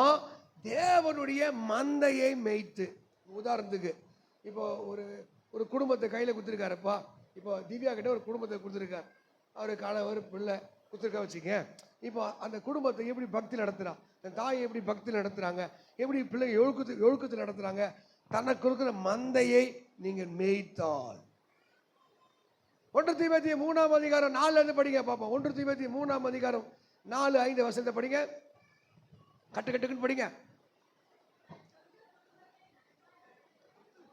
தேவனுடைய மந்தையை மேய்த்து. உதாரணத்துக்கு இப்போ ஒரு குடும்பத்தை கையில கொடுத்துருக்காருப்பா. இப்போ திவ்யா கிட்ட ஒரு குடும்பத்தை கொடுத்துருக்காரு, அவரு கணவர் பிள்ளை கொடுத்துருக்கா வச்சுக்க. இப்போ அந்த குடும்பத்தை எப்படி பக்தி நடத்துறான், தன் தாயை எப்படி பக்தி நடத்துறாங்க, எப்படி பிள்ளைங்க ஒழுக்கத்தில் நடத்துறாங்க, தனக்கு கொடுக்குற மந்தையை நீங்கள் மேய்த்தால். 1 தீமோத்தேயு 3:4 படிங்க பாப்போம். 1 தீமோத்தேயு 3:4-5 படிங்க. கட்டுன்னு படிங்க.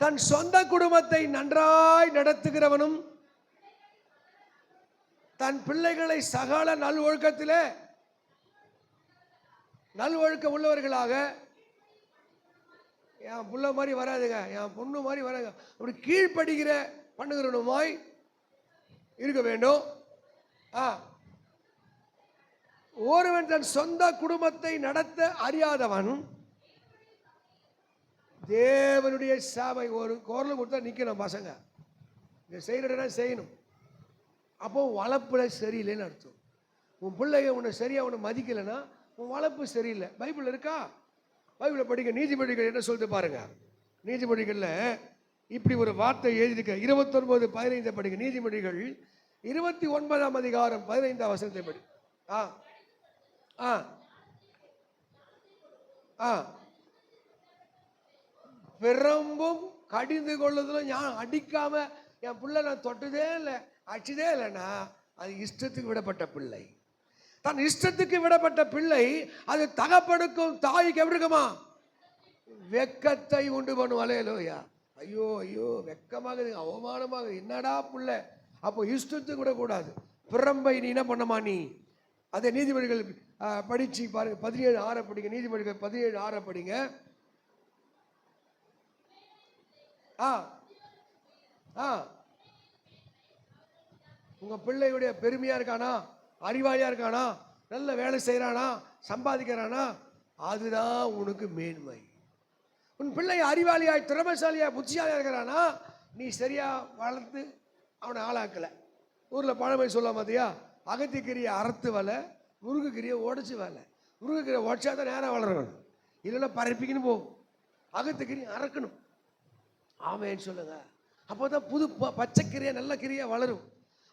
தன் சொந்த குடும்பத்தை நன்றாய் நடத்துகிறவனும் தன் பிள்ளைகளை சகல நல்வொழுக்கத்திலே நல்வொழுக்கம் உள்ளவர்களாக, என் புள்ள மாதிரி வராதுங்க, என் பொண்ணு மாதிரி வராது, அப்படி கீழ்ப்படுகிற பண்ணுகிறவனுமாய் இருக்க வேண்டும். ஒருவன் தன் சொந்த குடும்பத்தை நடத்த அறியாதவன் தேவனுடைய சாவை ஒரு குரல் கொடுத்தா நிக்கணும். பசங்க இதை செய்யணும். அப்போ வளர்ப்புல சரியில்லைன்னு அர்த்தம். உன் பிள்ளைங்க உன்னை சரியா உன்னை மதிக்கலைன்னா உன் வளர்ப்பு சரியில்லை. பைபிள் இருக்கா? பைபிளை படிக்க. நீதிமொழிகள் என்ன சொல்லிட்டு பாருங்க. நீதிமொழிகள்ல இப்படி ஒரு வார்த்தை எழுதியிருக்க. 29:15 படிக்க. நீதிமொழிகள் 29ஆம் அதிகாரம் 15ஆம் வசனத்தை படி. பிறம்பும் கடிந்து கொள்ளுதலும் ஞானம். அடிக்காம என் பிள்ளை நான் தொட்டதே இல்லை, அடிச்சதே இல்லைன்னா அது இஷ்டத்துக்கு விடப்பட்ட பிள்ளை. தன் இஷ்டத்துக்கு விடப்பட்ட பிள்ளை அது தகப்படுக்கும் தாய்க்கு எப்படி இருக்குமா? வெக்கத்தை உண்டு பண்ணும். அல்லேலூயா. ஐயோ ஐயோ வெக்கமாகுது, அவமானமாக, என்னடா பிள்ளை. அப்போ இஷ்டத்துக்கு விடக்கூடாது. பிறம்பை நீ என்ன பண்ணமா? நீ அதை நீதிமொழிகள் படிச்சு பாருங்க. 17:6 படிங்க. நீதிமொழிகள் 17:6 படிங்க. உங்க பிள்ளையுடைய பெருமையா இருக்கானா, அறிவாளியா இருக்கானா, நல்ல வேலை செய்யறானா, சம்பாதிக்கிறானா, அதுதான் உனக்கு மேன்மை. உன் பிள்ளை அறிவாளியாய் திறமைசாலியா புத்திசாலியா இருக்கிறானா, நீ சரியா வளர்த்து அவனை ஆளாக்கல. ஊர்ல பழமை சொல்ல மாத்தியா, அகத்திக்கீரையை அறுத்து வலை, முருங்கைக்கீரையை உடைச்சு வலை. முருங்கைக்கீரை உடைச்சா தான் நேரம் வளரணும், இல்லைன்னா பரப்பிக்கின்னு போகும். அகத்திக்கீரையை அறக்கணும். ஆமேன்னு சொல்லுங்க. அப்போதான் புது பச்சைக்கீரையா நல்ல கீரையா வளரும்.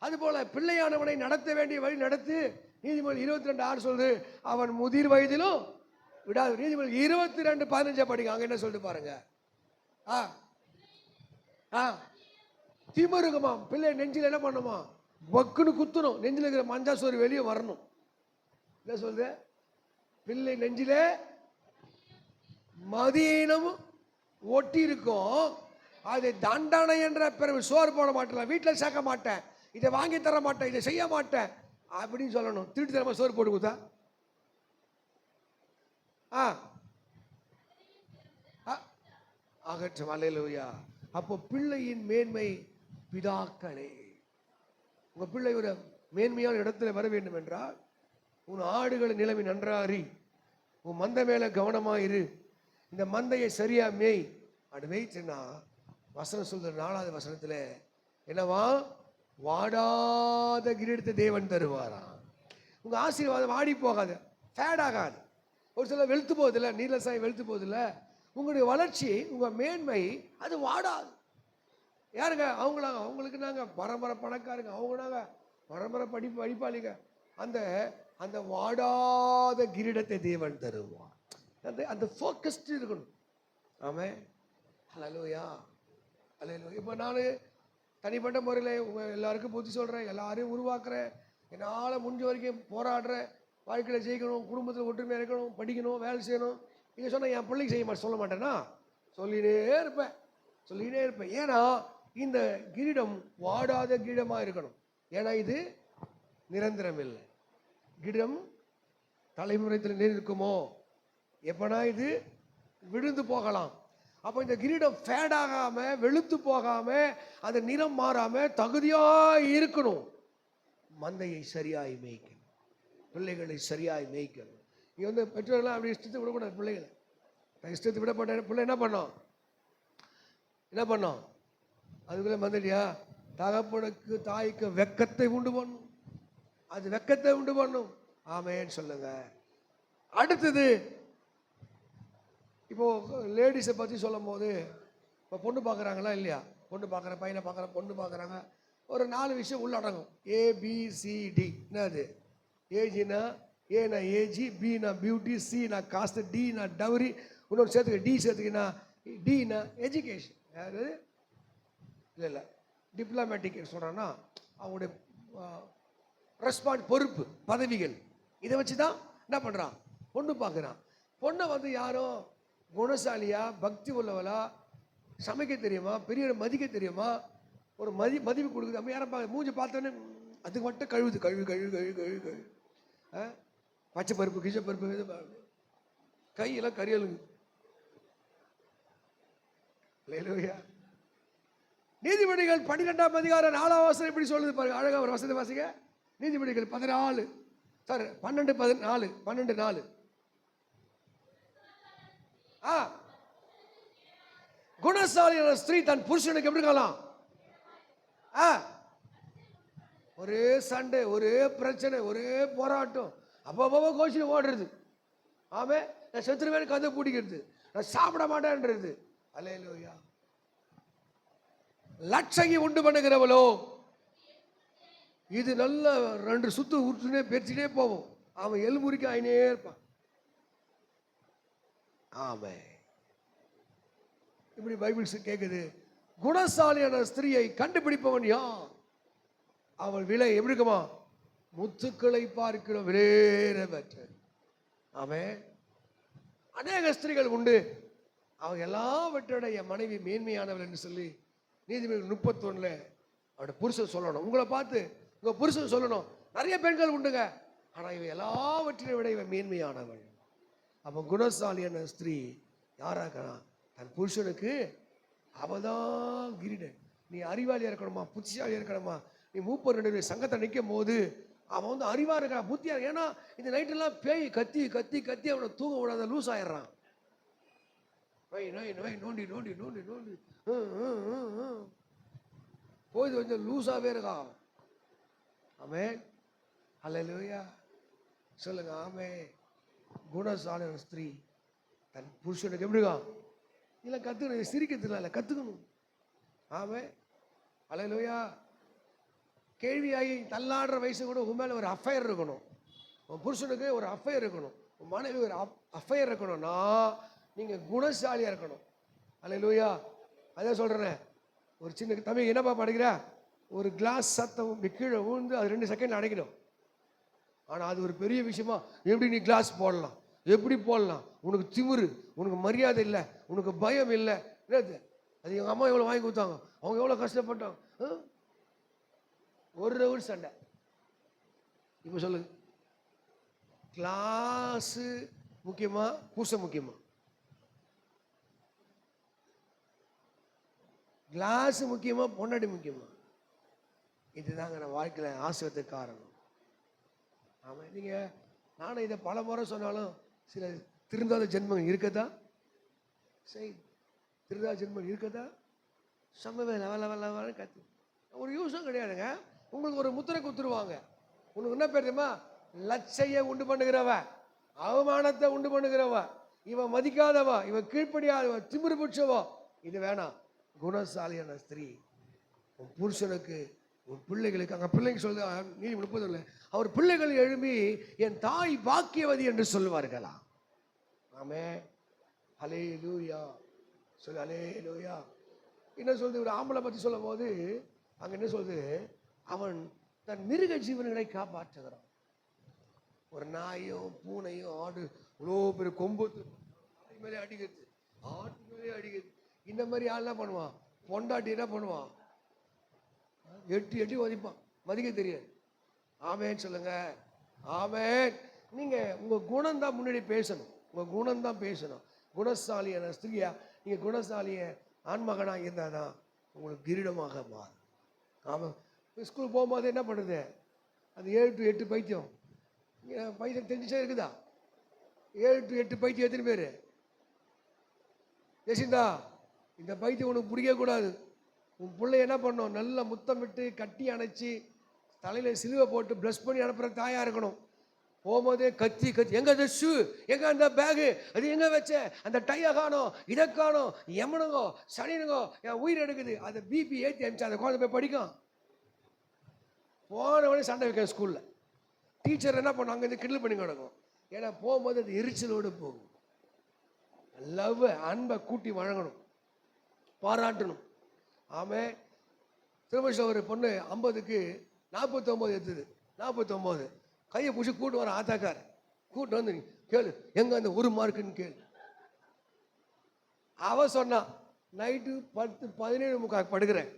அதுபோல பிள்ளையானவனை நடத்த வேண்டிய வழி நடத்து. நீதிமொழி 22:6 சொல்லுது, அவன் முதிர் வயதிலும் விடாது. நீதிமொழி 22:15 படிங்க. அங்க என்ன சொல்லிட்டு பாருங்க. திமிருங்கம்மா பிள்ளை நெஞ்சில் என்ன பண்ணுமா? பக்குன்னு குத்தணும். நெஞ்சில் இருக்கிற மஞ்சா சோறு வெளியே வரணும். என்ன சொல்லுது? பிள்ளை நெஞ்சிலே மதீனம் ஒட்டி இருக்கும், அது தண்டனை என்ற பிறகு சோறு போட மாட்டேன், வீட்டில் சேர்க்க மாட்டேன், இதை வாங்கி தர மாட்டேன், இதை செய்ய மாட்டேன் அப்படின்னு சொல்லணும். திருட்டு தரமா சோறு போட்டு கொடுத்தா அகற்றும். அல்லேலூயா. அப்போ பிள்ளையின் மேன்மை பிதாக்களே. உங்க பிள்ளை ஒரு மேன்மையான இடத்துல வர வேண்டும் என்றால் உன் ஆடுகளை நிலைமை நன்றாக அறி, உன் மந்தை மேல கவனமாயிரு, இந்த மந்தையை சரியா மேய். அப்படி மேய்ச்சுன்னா வசனம் சொல்ற 4வது வசனத்துல என்னவா? வாடாத கிரீடத்தை தேவன் தருவாரா. உங்க ஆசீர்வாதம் வாடி போகாது, ஃபேட் ஆகாது. ஒரு சில வெளுத்து போகுதில்ல, நீலசாய் வெளுத்து போகுதில்ல. உங்களுடைய வளர்ச்சி, உங்க மேன்மை அது வாடாது. யாருங்க அவங்களுக்கு நாங்க பரம்பரை பணக்காரங்க, அவங்க நாங்க பரம்பரை படிப்பாளிங்க. அந்த அந்த வாடாத கிரீடத்தை தேவன் தருவார். அந்த ஃபோக்கஸ்ட் இருக்கணும். ஆமே. அல்லேலூயா. அல்லேலூயா. இப்போ நான் தனிப்பட்ட முறையில் உங்கள் எல்லாருக்கும் புத்தி சொல்கிறேன், எல்லாரையும் உருவாக்குறேன், என்னால் முடிஞ்ச வரைக்கும் போராடுறேன். வாழ்க்கையில் ஜெயிக்கணும், குடும்பத்தில் ஒற்றுமையாக இருக்கணும், படிக்கணும், வேலை செய்யணும். இங்கே சொன்னால் என் பிள்ளைக்கு சொல்ல மாட்டேன்னா சொல்லினே இருப்பேன். ஏன்னா இந்த கிரீடம் வாடாத கிரீடமாக இருக்கணும். ஏன்னா இது நிரந்தரம் இல்லை. கிரீடம் தலைமுறையில் இருக்குமோ, எப்பனா இது விழுந்து போகலாம். அப்போ இந்த கிரீடம் ஃபேட் ஆகாம, வெளுத்து போகாம, அந்த நிறம் மாறாம தகுதியாய் இருக்கணும். மந்தையை சரியாய் மேய்க்கணும், பிள்ளைகளை சரியாய் மேய்க்கணும். இங்க வந்து பெற்றோர்கள்லாம் அப்படி இஷ்டத்தை விடக்கூடாது. பிள்ளைகளை இஷ்டத்தை விடப்பட்ட பிள்ளை என்ன பண்ணோம்? அதுக்குள்ள மந்தடியா தகப்பனுக்கு தாய்க்கு வெக்கத்தை உண்டு பண்ணும். அது வெக்கத்தை உண்டு பண்ணும். ஆமேன்னு சொல்லுங்க. அடுத்தது, இப்போ லேடிஸை பற்றி சொல்லும் போது, இப்போ பொண்ணு பார்க்குறாங்களா இல்லையா? பொண்ணு பார்க்குறேன், பையனை பார்க்குறேன், பொண்ணு பார்க்குறாங்க. ஒரு 4 விஷயம் உள்ளடங்கும். ABCD. என்னது? ஏஜினா ஏனா ஏஜி, பினா பியூட்டி, சினா காஸ்ட், டினா டவரி, இன்னொரு சேர்த்துக்க டி சேர்த்துக்கினா டினா எஜுகேஷன். யாரு இல்லை டிப்ளமேட்டிக் சொல்கிறான்னா அவங்களுடைய ரெஸ்பான்ஸ், பொறுப்பு, பதவிகள். இதை வச்சு தான் என்ன பண்ணுறான்? பொண்ணு பார்க்குறான். பொண்ணை வந்து யாரும் குணசாலியா, பக்தி உள்ளவளா, சமைக்க தெரியுமா, பெரிய மதிக்க தெரியுமா, ஒரு மதிப்பு கொடுக்குது. நம்ம யாரும் மூஞ்சி பார்த்தோன்னே அதுக்கு மட்டும் கழுவுது, கழுவு கழுவு கழுவு கழுவு கழுவு. பச்சை பருப்பு கிச்ச பருப்பு கையெல்லாம் கரியலுங்க. நீதிபதிகள் 12ஆம் அதிகாரம் 4ஆம் வசனம் இப்படி சொல்லுது பாருங்க, அழகா ஒரு வசதி வாசிங்க. நீதிபதிகள் 14 சார் 12:14 12:4. குணசாலியான ஸ்திரீ தன் புருஷனுக்கு எப்படி இருக்கலாம்? ஒரே சண்டை, ஒரே பிரச்சனை, ஒரே போராட்டம், அப்போ கோச்சில் ஓடுறது. ஆமே, நான் செத்துருவேன் கதை பிடிக்கிறது, நான் சாப்பிட மாட்டேன்றது. அல்லேலூயா. லட்சகி உண்டு பண்ணுகிறவளோ இது நல்ல 2 சுத்து உருட்டுனே பெருச்சுனே போவோம், அவன் எலுமுறிக்கு ஆயினே இருப்பான். ஆமே, இப்படி பைபிள்ஸ் கேட்குது. குணசாலியான ஸ்திரீயை கண்டுபிடிப்பவன் யார்? அவள் விலை எப்படி இருக்குமா? முத்துக்களை பார்க்கிற விலையேற பெற்ற. ஆமே, அநேக ஸ்திரீகள் உண்டு, அவங்க எல்லாவற்றோட என் மனைவி மேன்மையானவள் என்று சொல்லி நீதிபதிகள் 31 அவருடைய புருஷன் சொல்லணும். உங்களை பார்த்து உங்க புருஷன் சொல்லணும், நிறைய பெண்கள் உண்டுங்க, ஆனா இவன் எல்லாவற்றையும் விட இவன் மேன்மையானவள். அப்ப குணசாலியான ஸ்திரீ யாராக்கா? தன் புருஷனுக்கு அவதான் கிரீடன். நீ அறிவாளியா இருக்கணுமா, புத்திசாலியா இருக்கணுமா? நீ மூப்பர் 2 சங்கத்தை நிற்கும் போது அவன் வந்து அறிவா இருக்கா, புத்தியா. ஏன்னா இந்த நைட்டெல்லாம் பேய் கத்தி கத்தி கத்தி அவனை தூங்க விடாத லூஸ் ஆயிடுறான். நோண்டி நோண்டி நோண்டி நோண்டி போய் கொஞ்சம் லூஸாவே இருக்கா. ஆமே, அல்லேலூயா சொல்லுங்க. ஆமே, குணசாலியான ஸ்திரீ தன் புருஷனுக்கு எப்படிக்கா? இல்லை கற்றுக்கணும், சிரிக்கிறதுல இல்லை, கற்றுக்கணும். ஆமே, அல்லேலூயா. கேள்வியாகி தள்ளாடுற வயசு கூட உன் மேலே ஒரு அஃபையர் இருக்கணும், உன் புருஷனுக்கு ஒரு அஃபையர் இருக்கணும், உன் மனைவி ஒரு அஃபையர் இருக்கணும்னா நீங்கள் குணசாலியாக இருக்கணும். அல்லேலூயா. அதான் சொல்கிறேன். ஒரு சின்ன தம்பி என்னப்பா படிக்கிற, ஒரு கிளாஸ் சத்தம் கீழே விழுந்து அது 2 செகண்ட் அடைக்கணும். ஆனால் அது ஒரு பெரிய விஷயமா, எப்படி நீ கிளாஸ் போடலாம், எப்படி போடலாம், உனக்கு திமிரு, உனக்கு மரியாதை இல்லை, உனக்கு பயம் இல்லை. அது எங்கள் அம்மா எவ்வளோ வாங்கி கொடுத்தாங்க, அவங்க எவ்வளோ கஷ்டப்பட்டாங்க. ஒரு ரவுண்ட் சண்டை. இப்போ சொல்லுங்க, கிளாஸு முக்கியமா, பூச முக்கியமா? கிளாஸ் முக்கியமா, பொண்டாட்டி முக்கியமா? இதுதாங்க நான் வாழ்க்கையில் ஆசிரியத்துக்கு காரணம். ஆமாம், நீங்கள் நானும் இதை பல முறை சொன்னாலும் சில திருந்தாத ஜென்மங்கள் இருக்கதா? சரி, திருந்தாத ஜென்மங்கள் இருக்கதா? சமவே லவ கத்து ஒரு யூஸும் கிடையாதுங்க. உங்களுக்கு ஒரு முத்திரை குத்துருவாங்க. உனக்கு என்ன பேர் தெரியுமா? லட்சையை உண்டு பண்ணுகிறவ, அவமானத்தை உண்டு பண்ணுகிறவ, இவன் மதிக்காதவா, இவன் கீழ்ப்படியாதவ, திமிரு பிடிச்சவா. இது வேணாம். குணசாலியான ஸ்திரீ உன் புருஷனுக்கு, உன் பிள்ளைகளுக்கு, அங்கே பிள்ளைங்க சொல்லுது நீ 30 அவர் பிள்ளைகள் எழும்பி என் தாய் பாக்கியவதி என்று சொல்லுவார்களா. ஆமே, ஹல்லேலூயா சொல்லு, ஹல்லேலூயா. என்ன சொல்லுது ஒரு ஆம்பளை பற்றி சொல்லும் போது அங்கே என்ன சொல்லுது? அவன் தன் மிருக ஜீவன்களை காப்பாற்றுகிறான். ஒரு நாயும் பூனையும் ஆடு இவ்வளோ பெரிய கொம்பு மேலே அடிக்கிறது, ஆட்டு மேலே அடிக்கிறது. இந்த மாதிரி ஆள் என்ன பண்ணுவான்? பொண்டாட்டி என்ன பண்ணுவான்? எட்டி எட்டி மதிப்பான், மதிக்க தெரியாது. ஆமேன்னு சொல்லுங்க. ஆமேன். நீங்கள் உங்கள் குணம் தான் முன்னாடி பேசணும், உங்கள் குணம் தான் பேசணும். குணசாலியான ஸ்திரியா நீங்கள் குணசாலிய ஆண்மகனாக இருந்தால் தான் உங்களுக்கு கிரீடமாக மாறும். ஆமாம், ஸ்கூல் போகும்போது என்ன பண்ணுறது? அது 7 to 8 பைத்தியம். பைத்தியம் தெரிஞ்சுச்சா இருக்குதா? 7 to 8 பைத்தியம் எத்தனை பேர்? ஜெசிந்தா, இந்த பைத்தியம் உனக்கு பிடிக்கக்கூடாது. உன் பிள்ளை என்ன பண்ணும்? நல்லா முத்தமிட்டு கட்டி அணைச்சி தலையில் சிலுவை போட்டு ப்ளஸ் பண்ணி அனுப்புகிற தாயாக இருக்கணும். போகும்போதே கத்தி கத்தி, எங்கே அந்த ஷூ, எங்கே அந்த பேகு, அது எங்கே வச்ச, அந்த டையை காணும், இதை காணும், எமனுங்கோ சனினுங்கோ, என் உயிர் எடுக்குது. அதை பிபி ஏற்றி அனுப்பிச்சு அந்த குழந்தை போய் படிக்கும். போனவொடனே சண்டை வைக்க ஸ்கூலில். டீச்சர் என்ன பண்ணும்? அங்கேருந்து கிண்டல் பண்ணி கிடக்கும். ஏன்னா போகும்போது அது எரிச்சலோடு போகும். லவ், அன்பை கூட்டி வழங்கணும், பாராட்டணும். ஆமே, திருமணம் ஒரு பொண்ணு 50க்கு 49 எடுத்தது. 49 கையை பிடிச்சி கூட்டு வர ஆத்தாக்கார். கூட்டு வந்து கேளு, எங்க அந்த 1 மார்க்குன்னு கேளு. அவ சொன்னான், நைட்டு 10-17 படுக்கிறேன்.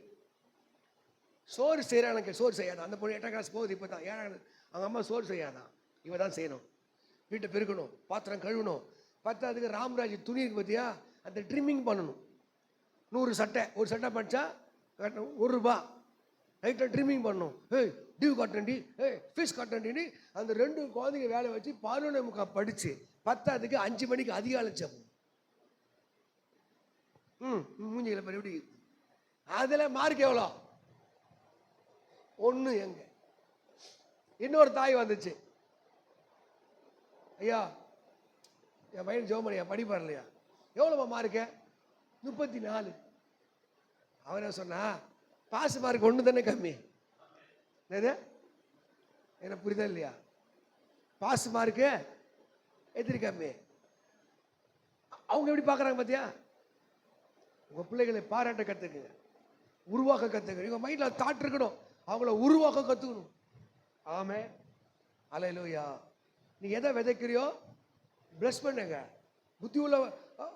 சோறு செய்கிறான், சோறு செய்யாதான். அந்த பொண்ணு 8ஆம் கிளாஸ் போகுது, இப்போ தான் 7ஆம். அவங்க அம்மா சோறு செய்யாதான், இவ தான் செய்யணும். வீட்டை பெருக்கணும், பாத்திரம் கழுவணும். பத்தாவதுக்கு ராம்ராஜ் துணி இருக்கு பார்த்தியா, அந்த ட்ரிம்மிங் பண்ணணும். 100 சட்டை, ஒரு சட்டை படித்தா ₹1. நைட்டில் ட்ரிம்மிங் பண்ணணும். டியூ கட்டண்டி, ஃபீஸ் கட்டண்டின்னு அந்த 2 குழந்தைங்க வேலை வச்சு 11:45 படித்து பத்தாவதுக்கு 5 மணிக்கு அதிகாலை ஜெபம். மூஞ்சிகளை பாரு எப்படி. அதில் மார்க் எவ்வளோ? 1. எங்க இன்னொரு தாய் வந்துச்சு, ஐயா என் பையன் ஜோமனியா படிப்பார் இல்லையா, எவ்வளோப்பா மார்க்கு? 34. அவன் சொன்னா பாஸ் மார்க் 1 தானே கம்மி. என்ன புரியுதா இல்லையா? பாஸ் மார்க்கு எத்தனை கம்மி? அவங்க எப்படி பார்க்குறாங்க பார்த்தியா? உங்கள் பிள்ளைகளை பாராட்ட கற்றுக்குங்க, உருவாக்க கற்றுக்கணும். உங்கள் மைண்டில் தாட் இருக்கணும், அவங்கள உருவாக்க கற்றுக்கணும். ஆமே, அல்லேலூயா. நீ எதை விதைக்கிறியோ பிளஸ் பண்ணுங்க. புத்தி உள்ள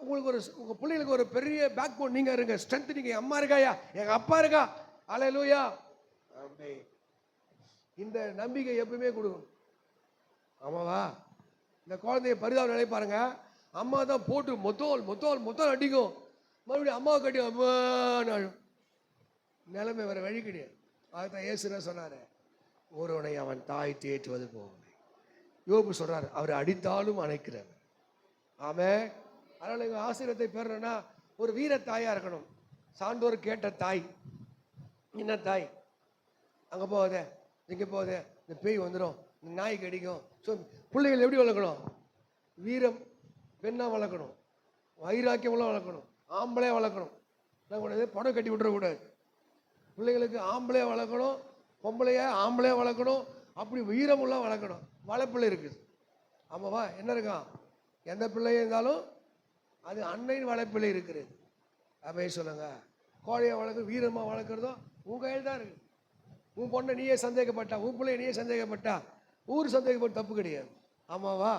உங்களுக்கு உங்கள் பிள்ளைகளுக்கு ஒரு பெரிய பேக் போன் நீங்கள் இருங்க, ஸ்ட்ரென்த். நீங்கள் அம்மா இருக்காயா, எங்கள் அப்பா இருக்கா, அல்லேலூயா. ஆமே, இந்த நம்பிக்கை எப்பவுமே கொடுக்கணும். ஆமாவா? இந்த குழந்தைய பரிதாபம் நினைப்பாருங்க, அம்மா தான் போட்டு மொத்தம் அடிக்கும், மறுபடியும் அம்மாவை கட்டி அம்மா நிலைமை வேற வழி கிடையாது. அதுதான் இயேசுனா சொன்னாரு, ஒருவனை அவன் தாய் தேற்றுவது போகும். யோபு சொல்றாரு, அவர் அடித்தாலும் அணைக்கிறார். ஆமே. அதனால எங்கள் ஆசீர்வாதத்தை பெறணும்னா ஒரு வீர தாயா இருக்கணும். சான்றோர் கேட்ட தாய். என்ன தாய்? அங்கே போகாத, இங்கே போகாத, இந்த பேய் வந்துடும், இந்த நாய் கடிக்கும். ஸோ பிள்ளைகள் எப்படி வளர்க்கணும்? வீரம் பெண்ணாக வளர்க்கணும், வைராக்கியமெல்லாம் வளர்க்கணும், ஆம்பளையாக வளர்க்கணும். என்ன கூடாது, படம் கட்டி விட்டுறக்கூடாது. பிள்ளைகளுக்கு ஆம்பளையாக வளர்க்கணும், பொம்பளையா ஆம்பளையாக வளர்க்கணும், அப்படி வீரமெல்லாம் வளர்க்கணும். வளர்ப்பிள்ளை இருக்குது. ஆமாவா? என்ன இருக்கான்? எந்த பிள்ளையாக இருந்தாலும் அது அன்னையின் வளர்ப்பிள்ளை இருக்கிறது. அப்படியே சொல்லுங்க. கோழையை வளர்க்க வீரமாக வளர்க்குறதும் உன் கையில் தான் இருக்குது. உன் பொண்ணை நீயே சந்தேகப்பட்டா, உன் பிள்ளைய நீயே சந்தேகப்பட்டா, ஊர் சந்தேகப்பட்டு தப்பு கிடையாது. ஆமாவா?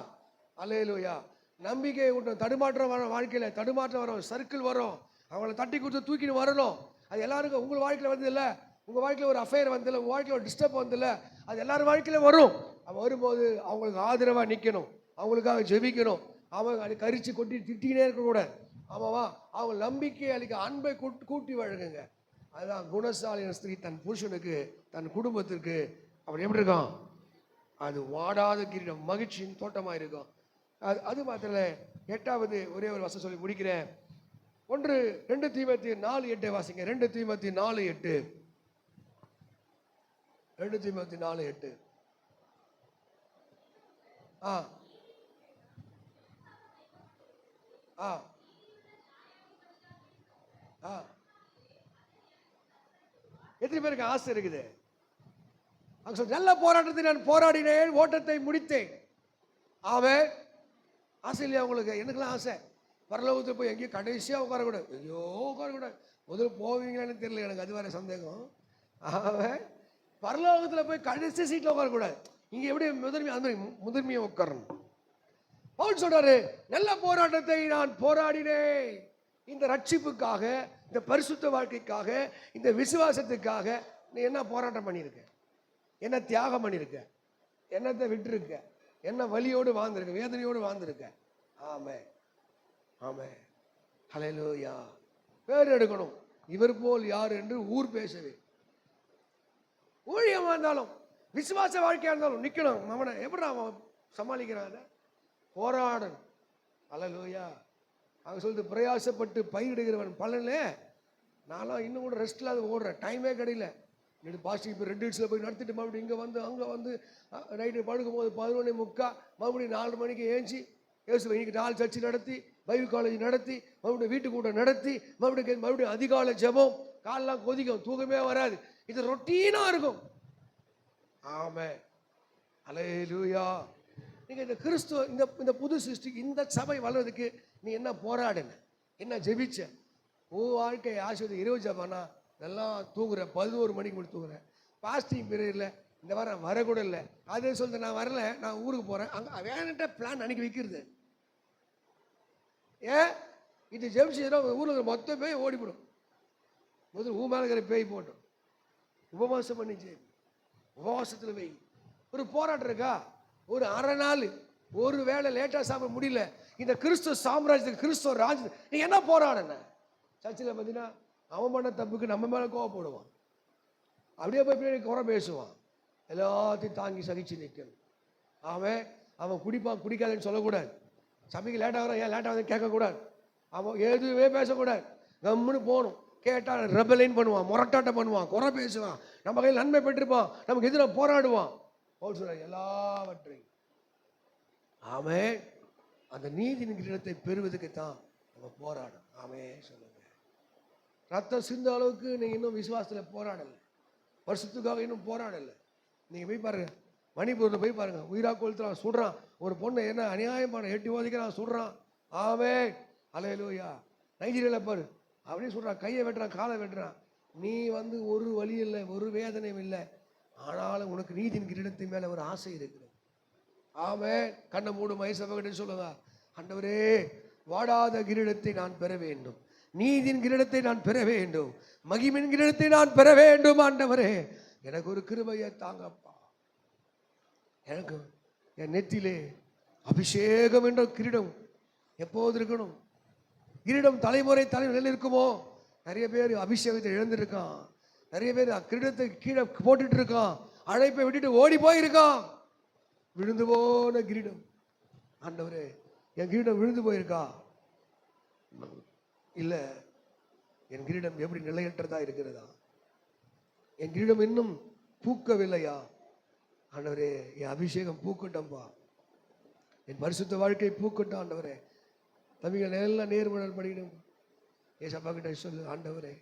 அல்லேலூயா. நம்பிக்கை விட்டோம். தடுமாற்றம் வரும், வாழ்க்கையில் தடுமாற்றம் வரும், சர்க்கிள் வரும், அவங்கள தட்டி கொடுத்து தூக்கின்னு வரணும். அது எல்லாருக்கும் உங்கள் வாழ்க்கையில் வந்ததில்ல, உங்கள் வாழ்க்கையில் ஒரு அஃபேர் வந்ததில்லை, உங்கள் வாழ்க்கையில் ஒரு டிஸ்டர்ப் வந்ததில்லை, அது எல்லாரும் வாழ்க்கையில் வரும். அவன் வரும்போது அவங்களுக்கு ஆதரவாக நிற்கணும், அவங்களுக்காக ஜெபிக்கணும். அவங்க அது கரிச்சு கொட்டி திட்டிக்கினே இருக்கக்கூடாது. ஆமாவா? அவங்க நம்பிக்கை அளிக்க அன்பை கூட்டி வழங்குங்க. அதுதான் குணசாலின ஸ்திரீ தன் புருஷனுக்கு, தன் குடும்பத்திற்கு அப்படி எப்படி இருக்கும்? அது வாடாத கிரீடம், மகிழ்ச்சியின் தோட்டமாக இருக்கும். அது மாத்திர 8வது ஒரே ஒரு வசனம் சொல்லி முடிக்கிறேன். 2 தீமோத்தேயு 4:8 வாசிங்க. 2 தீமோத்தேயு 4:8. 2 தீமோத்தேயு 4:8. எத்தனை பேருக்கு ஆசை இருக்குது? நல்ல போராட்டத்தை நான் போராடினேன், ஓட்டத்தை முடித்தேன். ஆமென். ஆசை இல்லையா உங்களுக்கு? எனக்குலாம் ஆசை. பரலோகத்தில் போய் எங்கேயும் கடைசியாக உட்காரக்கூடாது, ஐயோ உட்காரக்கூடாது. முதல்ல போவீங்களான்னு தெரியல எனக்கு, அது வேற சந்தேகம். ஆமாம், பரலோகத்தில் போய் கடைசி சீட்டில் உட்காரக்கூடாது. இங்கே எப்படி முதன்மையாக உட்காரணும். பவுல் சொல்றாரு, நல்ல போராட்டத்தை நான் போராடினேன். இந்த ரட்சிப்புக்காக, இந்த பரிசுத்த வாழ்க்கைக்காக, இந்த விசுவாசத்துக்காக நீ என்ன போராட்டம் பண்ணியிருக்க? என்ன தியாகம் பண்ணியிருக்க? என்னத்தை விட்டுருக்க? என்ன வலியோடு வாழ்ந்திருக்க? வேதனையோடு வாழ்ந்திருக்க? ஆமே, ஆமே, ஹல்லேலூயா. பேர் எடுக்கணும், இவர் போல் யார் என்று ஊர் பேசவே. ஊழியமா இருந்தாலும் விசுவாச வாழ்க்கையா இருந்தாலும் நிக்கணும். அவனை எப்படி அவன் சமாளிக்கிறான்? போராடணும். ஹல்லேலூயா. அவங்க சொல்லிட்டு பிரயாசப்பட்டு பயிரிடுகிறவன் பலனே. நான்லாம் இன்னும் கூட ரெஸ்ட் இல்லாத ஓடுறேன், டைமே கிடையில. நேற்று பாஸ்டிங் இப்போ ரெட் ஹில்ஸில் போய் நடத்திட்டு மறுபடியும் இங்கே வந்து அங்கே வந்து நைட்டு படுக்கும் போது 11:45 மறுபடியும் 4 மணிக்கு ஏஞ்சி இயேசுவை இன்னைக்கு 4 சர்ச்சு நடத்தி, பைபிள் காலேஜ் நடத்தி, மறுபடியும் வீட்டு கூட்டம் நடத்தி, மறுபடியும் அதிகாலை ஜெபம், காலெல்லாம் கொதிக்கும், தூக்கமே வராது. இது ரொட்டீனாக இருக்கும். ஆமென், ஹல்லேலூயா. நீங்கள் இந்த கிறிஸ்துவ இந்த புது சிருஷ்டி, இந்த சபை வளர்றதுக்கு நீ என்ன போராடுன, என்ன ஜெபிச்ச? உன் வாழ்க்கை ஆசிரியர் 20 ஜெபம்னா நல்லா தூங்குற, 11 மணிக்கு மட்டும் தூங்குறேன். பாஸ்டிங் பீரியடில் இந்த வாரம் வரக்கூட இல்லை. அதே சொல்லிட்டு நான் வரல, நான் ஊருக்கு போகிறேன். அங்கே வேணுட்ட பிளான் அன்னைக்கு வைக்கிறது. ஏன் இது ஜெபிச்சுன்னா ஊரில் மொத்த பேய் ஓடிவிடும். முதல்ல மேலே இருக்கிற பேய் போட்டோம். உபவாசம் பண்ணி ஜெபி. உபவாசத்தில் வை. ஒரு போராட்டம் இருக்கா? ஒரு அரை நாள் ஒரு வேளை லேட்டாக சாப்பிட முடியல. இந்த கிறிஸ்துவ சாம்ராஜ்யத்துக்கு, கிறிஸ்துவ ராஜ்யத்துக்கு நீ என்ன போராடன? சர்ச்சில் பார்த்தீங்கன்னா அவன் பண்ண தப்புக்கு நம்ம மேலே கோவப்படுவான். அப்படியே போய் பின்னாடி குறை பேசுவான். எல்லாத்தையும் தாங்கி சகிச்சு நிற்கணும். அவன் குடிப்பான், குடிக்காதுன்னு சொல்லக்கூடாது. சபைக்கு லேட்டாக வர, ஏன் லேட்டாக வந்து கேட்கக்கூடாது. அவன் எதுவுமே பேசக்கூடாது. கம்முன்னு போகணும். கேட்டால் ரெபலைன் பண்ணுவான், முரட்டாட்டம் பண்ணுவான், குறை பேசுவான், நம்ம கையில் நன்மை பெற்றிருப்பான், நமக்கு எதிராக போராடுவான். எல்லாவற்றையும் அந்த நீதியின் கிரீடத்தை பெறுவதுக்கு தான் நம்ம போராடும். சொல்லுங்க. ரத்தம் சிந்த அளவுக்கு நீங்க இன்னும் விசுவாசத்தில் போராடலை, வருஷத்துக்காக இன்னும் போராடலை. நீங்க போய் பாருங்க, மணிப்பூரில் போய் பாருங்க, உயிரா கொளுத்துறான், சுடுறான். ஒரு பொண்ணை என்ன அநியாயமான எட்டி ஓதிக்கிறான், சுடுறான். அல்லேலூயா. நைஜீரியாவில் பாரு, அப்படியே சொல்றான், கையை வெட்டுறான், காலை வெட்டுறான். நீ ஒரு வலி இல்லை, ஒரு வேதனையும் இல்லை. ஆனாலும் உனக்கு நீதியின் கிரீடத்தின் மேல ஒரு ஆசை இருக்கிறது. கண்ணை மூடும் மைசபகிட்ட சொல்லுங்க, ஆண்டவரே வாடாத கிரீடத்தை நான் பெற வேண்டும், நீதியின் கிரீடத்தை நான் பெற வேண்டும், மகிமின் கிரீடத்தை நான் பெற வேண்டும். ஆண்டவரே எனக்கு ஒரு கிருபையை தாங்கப்பா. எனக்கு என் நெத்திலே அபிஷேகம் என்ற கிரீடம் எப்போது இருக்கணும். கிரீடம் தலைமுறை தலைமுறை இருக்குமோ? நிறைய பேர் அபிஷேகத்தை இழந்திருக்கான். நிறைய பேர் கிரீடத்தை கீழே போட்டுட்டு இருக்கான். அழைப்பை விட்டுட்டு ஓடி போயிருக்கான். விழுந்து போன கிரீடம். ஆண்டவரே என் கிரீடம் விழுந்து போயிருக்கா? இல்ல, என் கிரீடம் எப்படி நிலையற்றதா இருக்கிறதா? என் கிரீடம் இன்னும் பூக்கவில்லையா? ஆண்டவரே என் அபிஷேகம் பூக்கட்டம்பா, என் பரிசுத்த வாழ்க்கை பூக்கட்டும். ஆண்டவரே தம்பிகள் எல்லாம் நேர்மணல் படிக்கணும். ஏசப்பா கிட்ட சொல்லு, ஆண்டவரே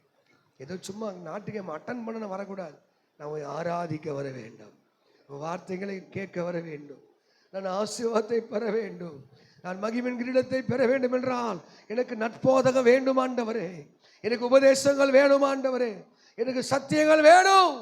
ஏதோ சும்மா நாட்டுக்கு அட்டன் பண்ண வரக்கூடாது, நான் ஆராதிக்க வர வேண்டும், வார்த்தைகளை கேட்க வர வேண்டும், நான் ஆசீர்வாதத்தை பெற வேண்டும், நான் மகிமின் கிரீடத்தை பெற வேண்டும் என்றால் எனக்கு நட்போதகம் வேண்டும் ஆண்டவரே, எனக்கு உபதேசங்கள் வேணும் ஆண்டவரே, எனக்கு சத்தியங்கள் வேணும்.